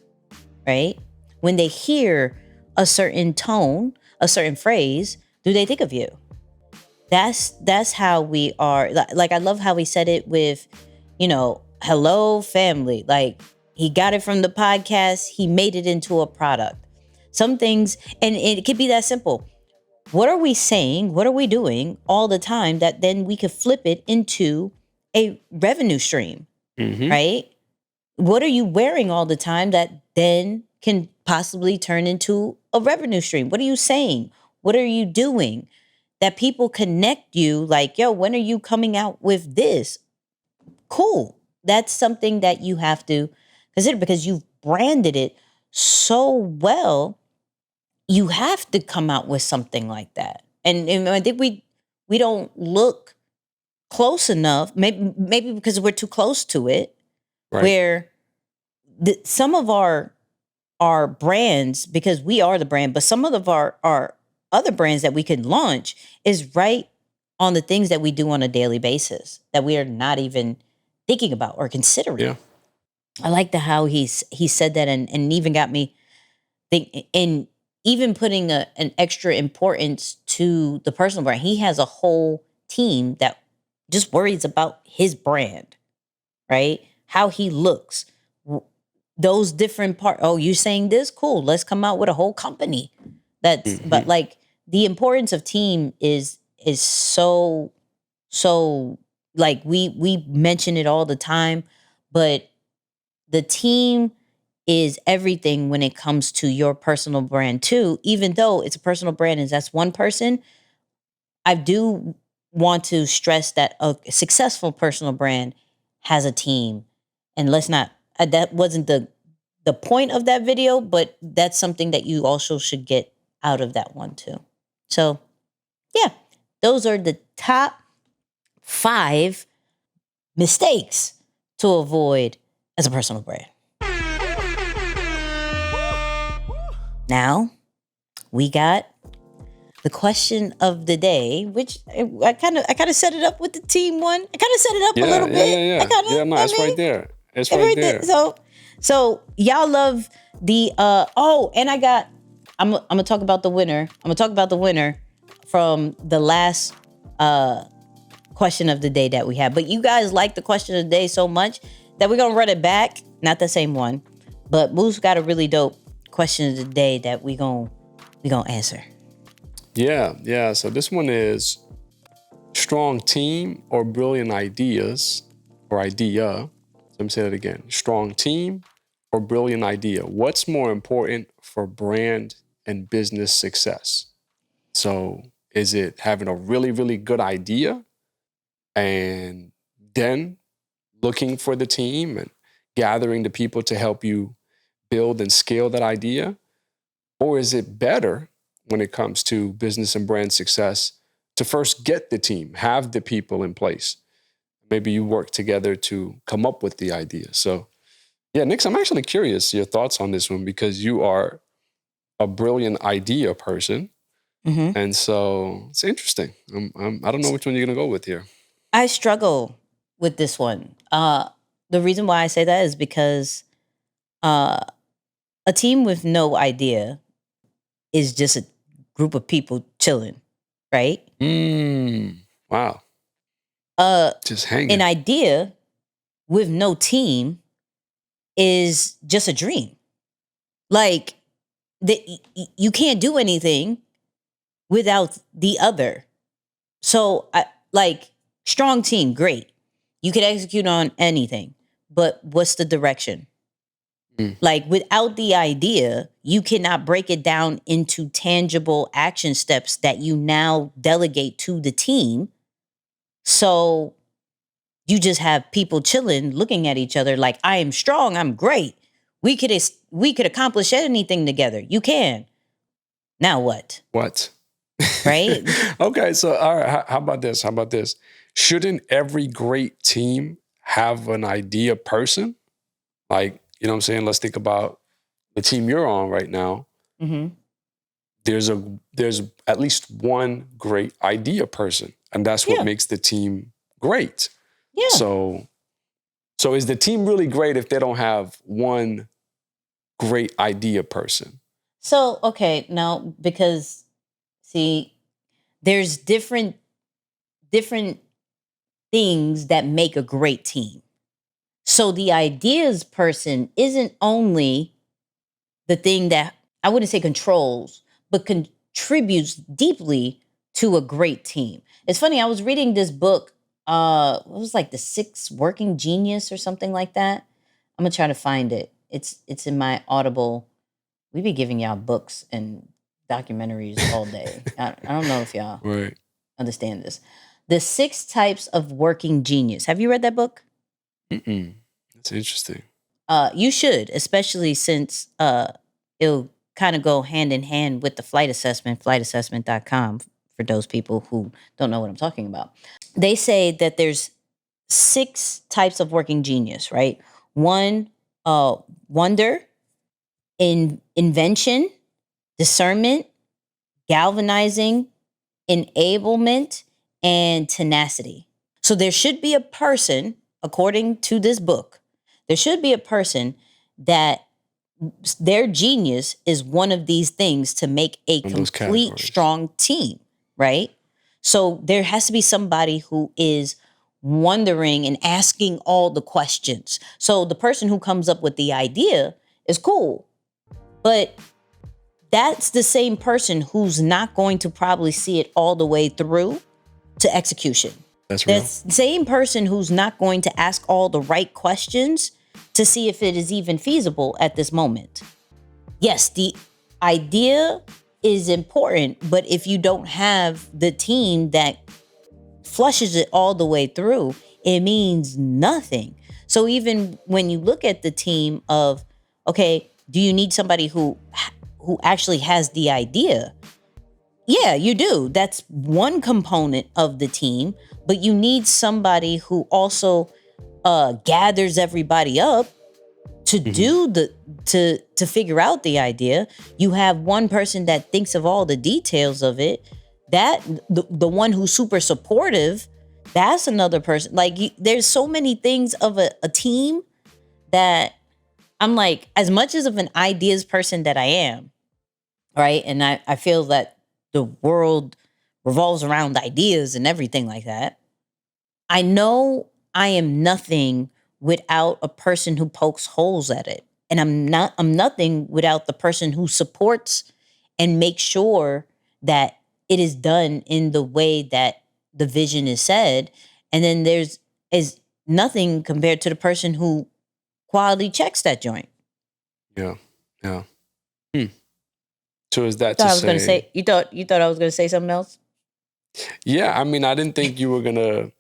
right? When they hear a certain tone, a certain phrase, do they think of you? That's how we are. Like, I love how he said it with, hello, family. Like, he got it from the podcast. He made it into a product. Some things, and it could be that simple. What are we saying? What are we doing all the time that then we could flip it into a revenue stream, right? What are you wearing all the time that then can possibly turn into a revenue stream? What are you saying? What are you doing that people connect you like, yo, when are you coming out with this? Cool. That's something that you have to consider because you've branded it so well. You have to come out with something like that. And I think we don't look close enough, maybe because we're too close to it, right. Where some of our brands, because we are the brand, but some of our other brands that we could launch is right on the things that we do on a daily basis that we are not even thinking about or considering. Yeah. I like how he said that and even got me thinking, and even putting an extra importance to the personal brand. He has a whole team that just worries about his brand, right? How he looks, those different parts. Oh, you're saying this? Cool. Let's come out with a whole company. But like the importance of team is so like we mention it all the time, but the team is everything when it comes to your personal brand too. Even though it's a personal brand and that's one person, I do want to stress that a successful personal brand has a team. And let's not, that wasn't the point of that video, but that's something that you also should get out of that one too. So yeah, those are the top 5 mistakes to avoid as a personal brand. Now, we got the question of the day, which I kind of set it up with the team one. I kind of set it up a little bit. It's right there. It's right there. So y'all love the and I'm gonna talk about the winner. I'm gonna talk about the winner from the last question of the day that we had. But you guys like the question of the day so much that we're gonna run it back. Not the same one, but Moose got a really dope question of the day that we gonna answer. Yeah. So this one is strong team or brilliant ideas or idea. Let me say that again. Strong team or brilliant idea. What's more important for brand and business success? So is it having a really, really good idea and then looking for the team and gathering the people to help you build and scale that idea? Or is it better when it comes to business and brand success to first get the team, have the people in place? Maybe you work together to come up with the idea. So yeah, Nix, I'm actually curious your thoughts on this one because you are a brilliant idea person. Mm-hmm. And so it's interesting. I don't know which one you're gonna go with here. I struggle with this one. The reason why I say that is because a team with no idea is just a group of people chilling, right? Wow. Just hanging. An idea with no team is just a dream. Like you can't do anything without the other. So strong team, great. You can execute on anything, but what's the direction? Like without the idea, you cannot break it down into tangible action steps that you now delegate to the team. So you just have people chilling, looking at each other like, I am strong, I'm great. We could accomplish anything together. You can. Now what? What? Right? Okay, so all right, how about this? Shouldn't every great team have an idea person? Like, you know what I'm saying? Let's think about the team you're on right now. Mm-hmm. There's at least one great idea person, and that's what makes the team great. Yeah. So is the team really great if they don't have one great idea person? So, okay, now because see, there's different things that make a great team. So the ideas person isn't only the thing that I wouldn't say controls, but contributes deeply to a great team. It's funny, I was reading this book, it was like The Sixth Working Genius or something like that. I'm gonna try to find it. It's in my Audible. We be giving y'all books and documentaries all day. I don't know if y'all understand this. The 6 Types of Working Genius. Have you read that book? That's interesting. You should, especially since it'll kind of go hand in hand with the flight assessment, flightassessment.com, for those people who don't know what I'm talking about. They say that there's 6 types of working genius, right? 1, wonder, invention, discernment, galvanizing, enablement, and tenacity. So there should be a person, according to this book, there should be a person that their genius is one of these things to make a complete strong team, right? So there has to be somebody who is wondering and asking all the questions. So the person who comes up with the idea is cool, but that's the same person who's not going to probably see it all the way through to execution. That's real. That's the same person who's not going to ask all the right questions to see if it is even feasible at this moment. Yes, the idea is important, but if you don't have the team that flushes it all the way through, it means nothing. So even when you look at the team of, okay, do you need somebody who actually has the idea? Yeah, you do. That's one component of the team, but you need somebody who also gathers everybody up to do to figure out the idea. You have one person that thinks of all the details of it. That the one who's super supportive, that's another person. Like there's so many things of a team that I'm like, as much as of an ideas person that I am, right? And I feel that the world revolves around ideas and everything like that. I know I am nothing without a person who pokes holes at it. And I'm nothing without the person who supports and makes sure that it is done in the way that the vision is said. And then there's is nothing compared to the person who quality checks that joint. Yeah. So is that I to was gonna say you thought I was gonna say something else? Yeah, I mean, I didn't think you were gonna.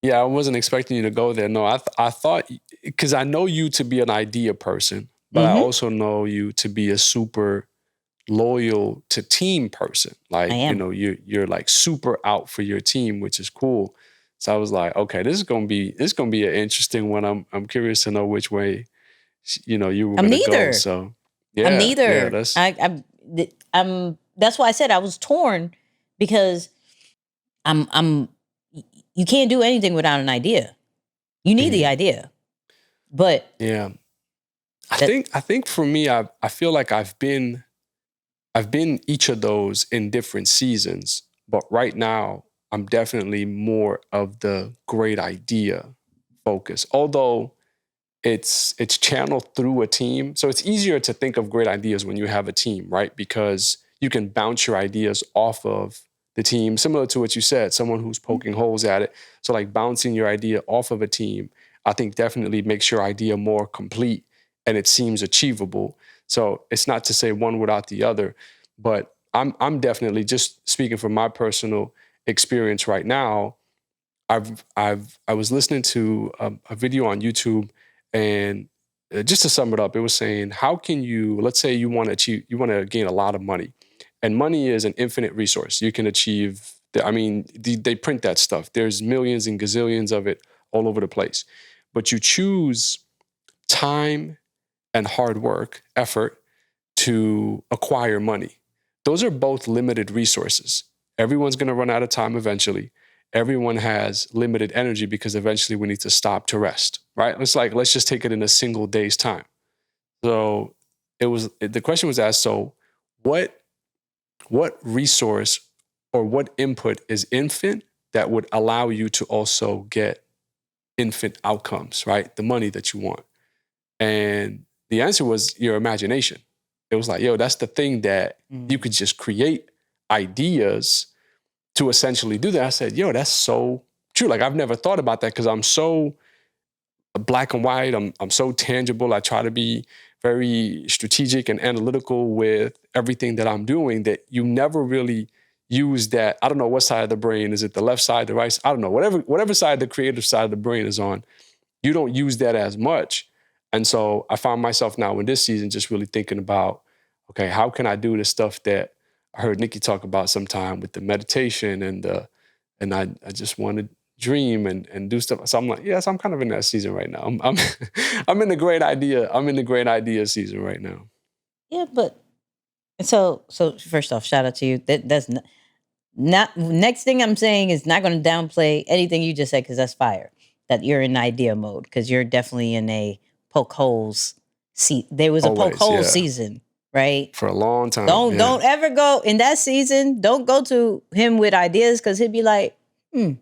Yeah, I wasn't expecting you to go there. No, I thought, because I know you to be an idea person, but I also know you to be a super loyal to team person. Like, you know, you're like super out for your team, which is cool. So I was like, okay, this is gonna be an interesting one. I'm curious to know which way, you know, you were gonna go. So yeah, I'm neither. Yeah, I'm that's why I said I was torn, because I'm you can't do anything without an idea. You need the idea. But yeah. I think for me, I feel like I've been each of those in different seasons, but right now I'm definitely more of the great idea focus. Although it's channeled through a team. So it's easier to think of great ideas when you have a team, right? Because you can bounce your ideas off of the team, similar to what you said, someone who's poking holes at it. So like bouncing your idea off of a team, I think definitely makes your idea more complete and it seems achievable. So it's not to say one without the other, but I'm definitely, just speaking from my personal experience right now, I was listening to a video on YouTube, and just to sum it up, it was saying, how can you, let's say you want to gain a lot of money, and money is an infinite resource. You can achieve, they print that stuff. There's millions and gazillions of it all over the place. But you choose time and hard work, effort, to acquire money. Those are both limited resources. Everyone's going to run out of time eventually. Everyone has limited energy because eventually we need to stop to rest, right? Let's just take it in a single day's time. So the question was asked, so what resource or what input is infinite that would allow you to also get infinite outcomes, right? The money that you want. And the answer was your imagination. It was like, yo, that's the thing that you could just create ideas to essentially do that. I said, yo, that's so true. Like, I've never thought about that because I'm so black and white. I'm so tangible. I try to be very strategic and analytical with everything that I'm doing, that you never really use that. I don't know what side of the brain. Is it the left side, the right side? I don't know. Whatever side, the creative side of the brain is on, you don't use that as much. And so I found myself now in this season just really thinking about, okay, how can I do the stuff that I heard Nicky talk about sometime with the meditation and I just want to dream and do stuff. So I'm like, yes, I'm kind of in that season right now. I'm in the great idea. I'm in the great idea season right now. yeah, but so first off, shout out to you. That's not next thing I'm saying is not going to downplay anything you just said, because that's fire. That you're in idea mode, because you're definitely in a poke holes. There was a poke holes season, right? For a long time. Don't ever go in that season. Don't go to him with ideas, because he'd be like, okay.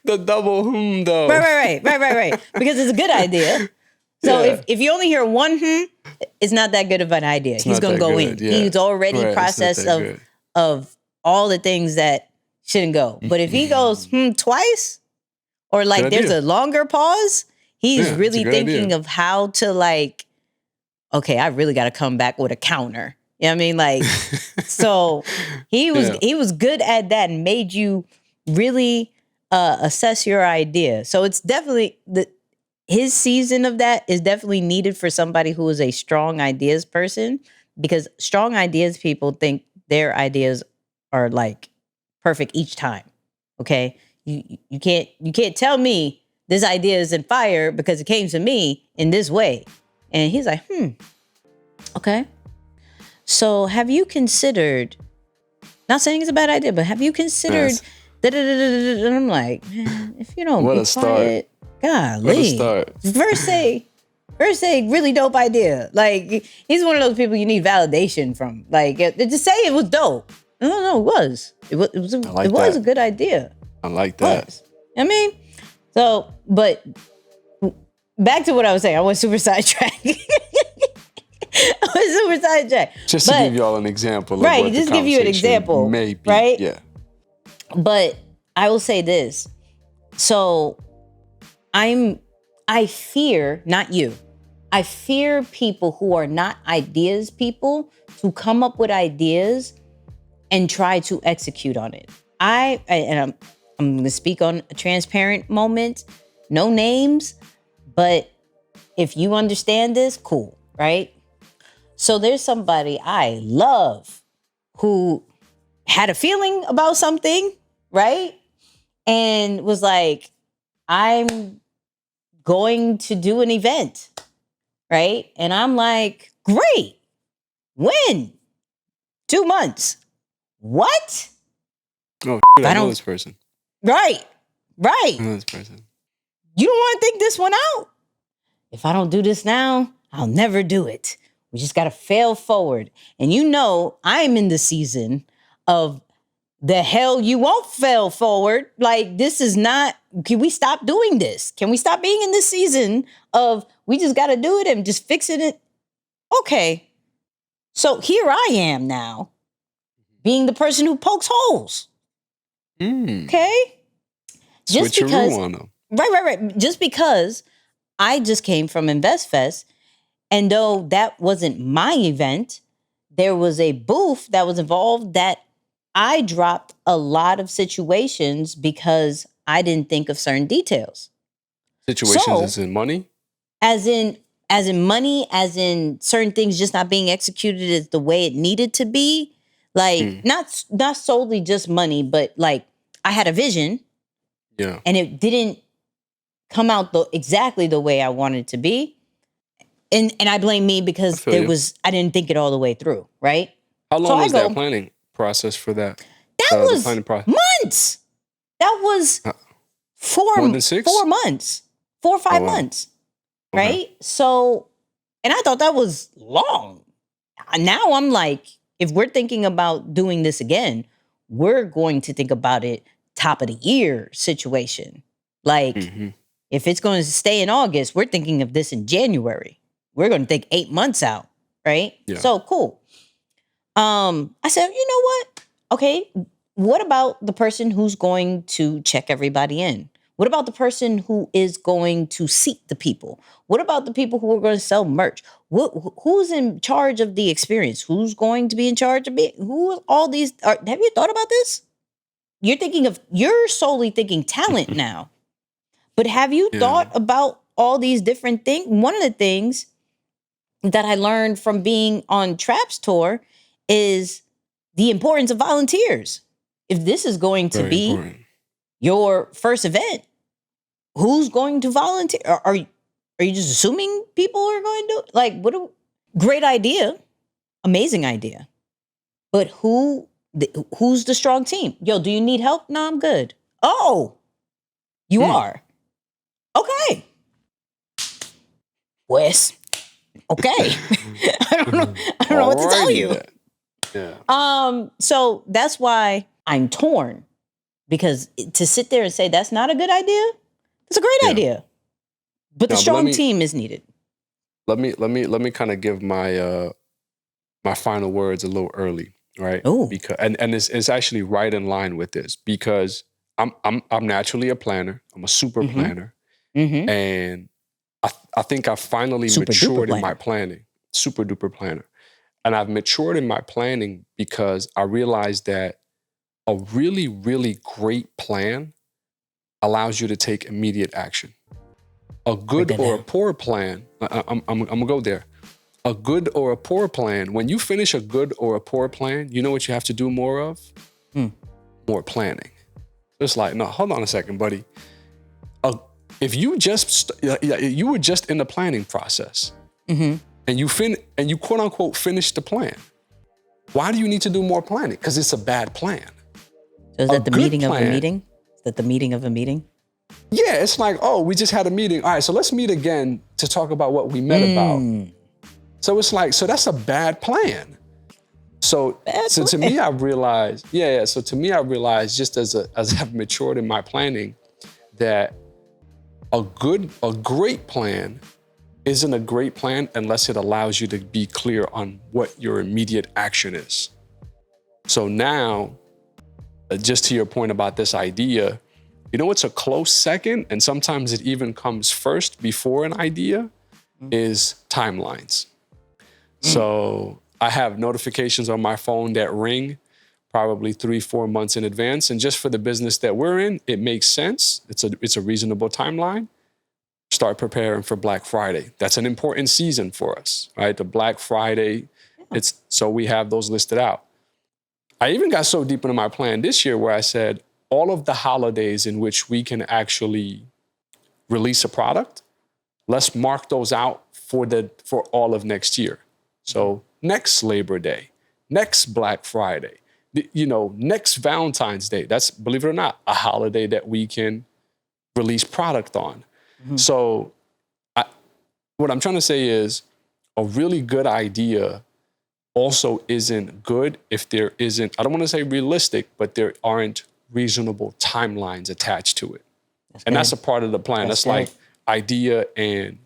The double though. Right. Because it's a good idea. So if you only hear one it's not that good of an idea. He's going to go in. Yeah. He's already processed of all the things that shouldn't go. But if he goes twice, or like there's a longer pause, he's really thinking of how to, like, okay, I really got to come back with a counter. You know what I mean? Like, so he was good at that and made you really assess your idea. So it's definitely his season of that is definitely needed for somebody who is a strong ideas person, because strong ideas people think their ideas are like perfect each time. Okay, you can't tell me this idea is in fire because it came to me in this way. And he's like, okay. So have you considered? Not saying it's a bad idea, but have you considered? And I'm like, man, if you don't be quiet. Golly. First say really dope idea. Like, he's one of those people you need validation from. Like, just say it was dope. No, it was. It was a good idea. I like that. I mean, so, but back to what I was saying. I went super sidetracked. Just to give y'all an example. Of right, what just the give you an example. Maybe, right? Yeah. But I will say this. So I fear, not you, I fear people who are not ideas people to come up with ideas and try to execute on it. I'm going to speak on a transparent moment, no names, but if you understand this, cool, right? So there's somebody I love who had a feeling about something, right? And was like, I'm going to do an event, right? And I'm like, great. When? 2 months. What? Oh, If I I know don't- this person. Right. I know this person. You don't want to think this one out? If I don't do this now, I'll never do it. We just got to fail forward. And you know, I'm in the season of the hell you won't fail forward. Like, this is not, can we stop doing this? Can we stop being in this season of we just got to do it and just fixing it? Okay. So here I am now, being the person who pokes holes. Okay? Just Switcheroo because, on them. right. Just because I just came from InvestFest, and though that wasn't my event, there was a booth that was involved that I dropped a lot of situations because I didn't think of certain details. Situations So- as in money? As in money, as in certain things just not being executed as the way it needed to be. Like not solely just money, but like I had a vision Yeah. and it didn't come out exactly the way I wanted it to be. And I blame me because I feel you. I didn't think it all the way through, right? How long I was go- that planning process for that? That the was planning process. months. That was More than 6? 4 months, 4 or 5 Oh, wow. months, Okay. right? So, and I thought that was long. Now I'm like, if we're thinking about doing this again, we're going to think about it top of the year situation. Like, if it's going to stay in August, we're thinking of this in January. We're going to think 8 months out, right? Yeah. So cool. I said, you know what? Okay, what about the person who's going to check everybody in? What about the person who is going to seat the people? What about the people who are going to sell merch? Who's in charge of the experience? Who's going to be in charge of it? Who all these are? Have you thought about this? You're solely thinking talent now. But have you thought about all these different things? One of the things that I learned from being on Trap's tour is the importance of volunteers. If this is going to Very be important. your first event, who's going to volunteer? Are you just assuming people are going to do it? Like, great idea, amazing idea. But who's the strong team? Yo, do you need help? No, I'm good. Oh, you are. Okay. Wes. Okay. I don't know what to tell Alrighty you. then. Yeah. So that's why I'm torn. Because to sit there and say that's not a good idea, it's a great idea. But the No, but strong let me- team is needed. Let me kind of give my my final words a little early, right? Ooh. Because and it's actually right in line with this because I'm naturally a planner. I'm a super planner, and I think I finally Super duper matured in planner. my planning. Super duper planner, and I've matured in my planning because I realized that a really really great plan allows you to take immediate action. A good that or a down. poor plan, I'm gonna go there. A good or a poor plan, when you finish a good or a poor plan, you know what you have to do more of? More planning. It's like, no, hold on a second, buddy. If you you were just in the planning process and you quote unquote finished the plan, why do you need to do more planning? Because it's a bad plan. So is A that the good meeting of a plan- meeting? Is that the meeting of a meeting? Yeah, it's like, oh, we just had a meeting. All right, so let's meet again to talk about what we met about. So it's like, so that's a bad plan. So to me, I realized, so to me, I realized just as I've matured in my planning that a great plan isn't a great plan unless it allows you to be clear on what your immediate action is. So now, just to your point about this idea, you know what's a close second, and sometimes it even comes first before an idea, is timelines. So I have notifications on my phone that ring probably 3-4 months in advance. And just for the business that we're in, it makes sense. It's a reasonable timeline. Start preparing for Black Friday. That's an important season for us, right? The Black Friday, so we have those listed out. I even got so deep into my plan this year where I said, all of the holidays in which we can actually release a product, let's mark those out for all of next year. So next Labor Day, next Black Friday, next Valentine's Day, that's, believe it or not, a holiday that we can release product on. So what I'm trying to say is a really good idea also isn't good if there isn't, I don't want to say realistic, but there aren't reasonable timelines attached to it. That's a part of the plan. That's like idea and,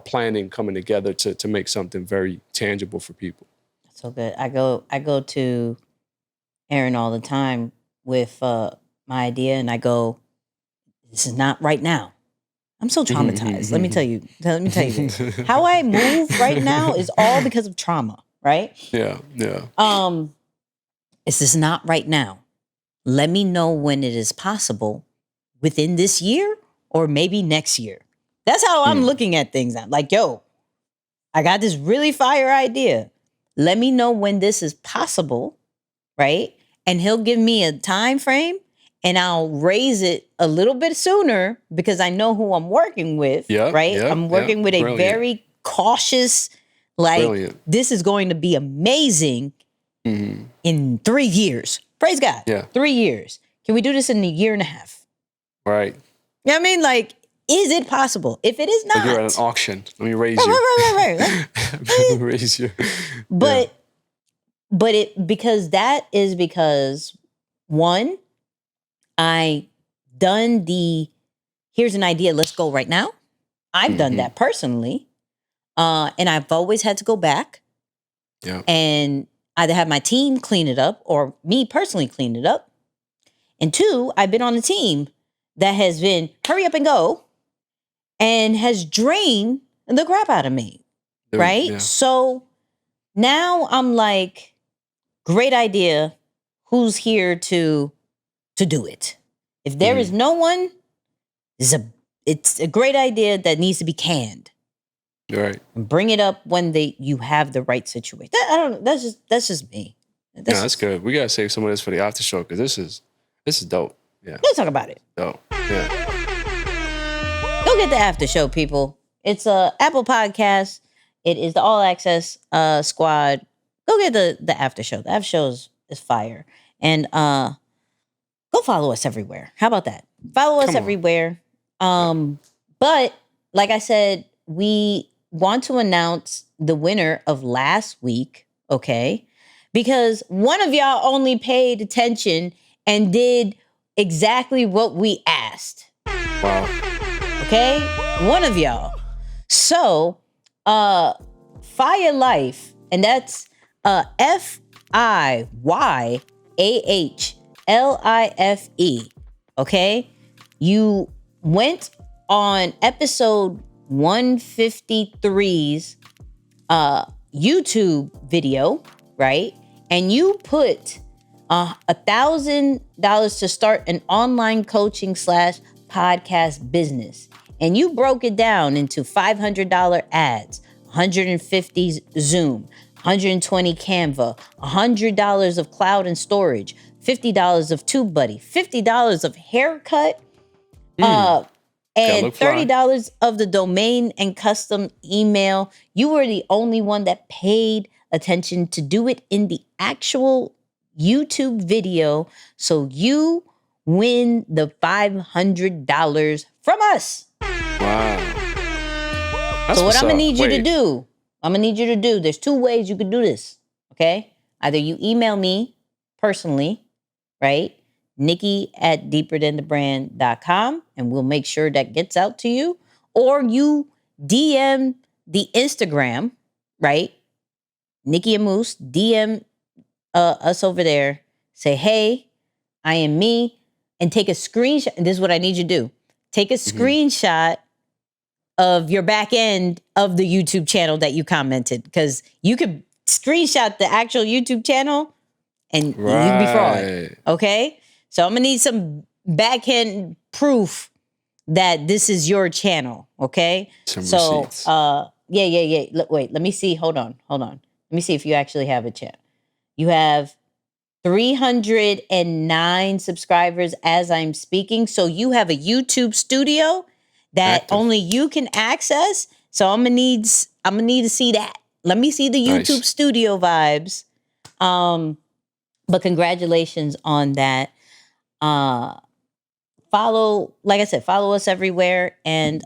planning coming together to make something very tangible for people. So good. I go to Aaron all the time with my idea, and I go, this is not right now. I'm so traumatized. Let me tell you this. How I move right now is all because of trauma, right? Yeah. This is not right now. Let me know when it is possible within this year or maybe next year. That's how I'm looking at things now. Like, yo, I got this really fire idea. Let me know when this is possible, right? And he'll give me a time frame and I'll raise it a little bit sooner because I know who I'm working with, right? I'm working with a very cautious, this is going to be amazing in 3 years. Praise God. 3 years. Can we do this in a year and a half? Right. You know what I mean? Like, is it possible? If it is not. You're at an auction. Let me raise you. Right. Let me raise you. But because one, I done here's an idea, let's go right now. I've done that personally. And I've always had to go back and either have my team clean it up or me personally clean it up. And two, I've been on a team that has been hurry up and go and has drained the crap out of me. Right? Yeah. So now I'm like, great idea. Who's here to do it? If there is no one, it's a great idea that needs to be canned. Right. And bring it up when you have the right situation. I don't know. That's just me. That's good. We gotta save some of this for the after show because this is dope. Yeah. Let's talk about it. Dope. Yeah. Go get the after show, people. It's a Apple Podcast. It is the All Access Squad. Go get the after show. The after show is fire. And go follow us everywhere. How about that? Follow us everywhere. But like I said, we want to announce the winner of last week, okay? Because one of y'all only paid attention and did exactly what we asked. Wow. Okay? One of y'all. So, Fire Life, and that's FIYAHLIFE, okay? You went on episode 153's YouTube video, right? And you put $1,000 to start an online coaching / podcast business. And you broke it down into $500 ads, 150 Zoom, 120 Canva, $100 of cloud and storage, $50 of TubeBuddy, $50 of haircut, and $30 of the domain and custom email. You were the only one that paid attention to do it in the actual YouTube video. So you win the $500 from us. Wow. So what I'm going to need you to do, there's two ways you could do this, okay? Either you email me personally, right? Nicky@deeperthanthebrand.com, and we'll make sure that gets out to you. Or you DM the Instagram, right? Nicky and Moose, DM us over there. Say, hey, I am me, and take a screenshot. And this is what I need you to do. Take a screenshot of your back end of the YouTube channel that you commented, because you could screenshot the actual YouTube channel and you can be fraud. Okay? So I'm gonna need some back end proof that this is your channel. Okay? Receipts. Yeah. Wait, let me see. Hold on. Let me see if you actually have a channel. You have 309 subscribers as I'm speaking. So you have a YouTube studio that only you can access. So I'm gonna need to see that. Let me see the YouTube Nice. studio vibes. But congratulations on that. Follow, like I said, follow us everywhere. And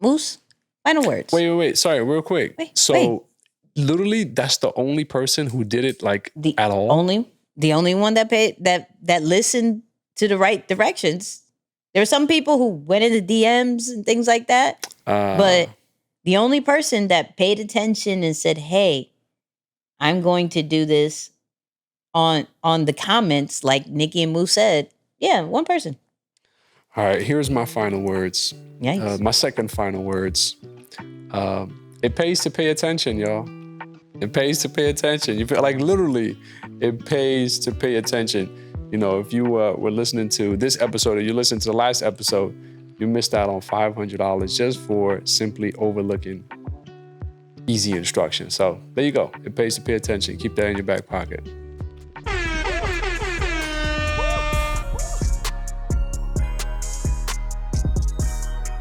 Moose, final words. Wait. Sorry, real quick. So literally, that's the only person who did it at all. The only one that paid that listened to the right directions. There were some people who went into DMs and things like that, but the only person that paid attention and said, "Hey, I'm going to do this," on the comments, like Nicky and Moose said, yeah, one person. All right, here's my final words. Yikes. My second final words. It pays to pay attention, y'all. It pays to pay attention. You feel like literally, it pays to pay attention. You know, if you were listening to this episode or you listened to the last episode, you missed out on $500 just for simply overlooking easy instructions. So there you go. It pays to pay attention. Keep that in your back pocket.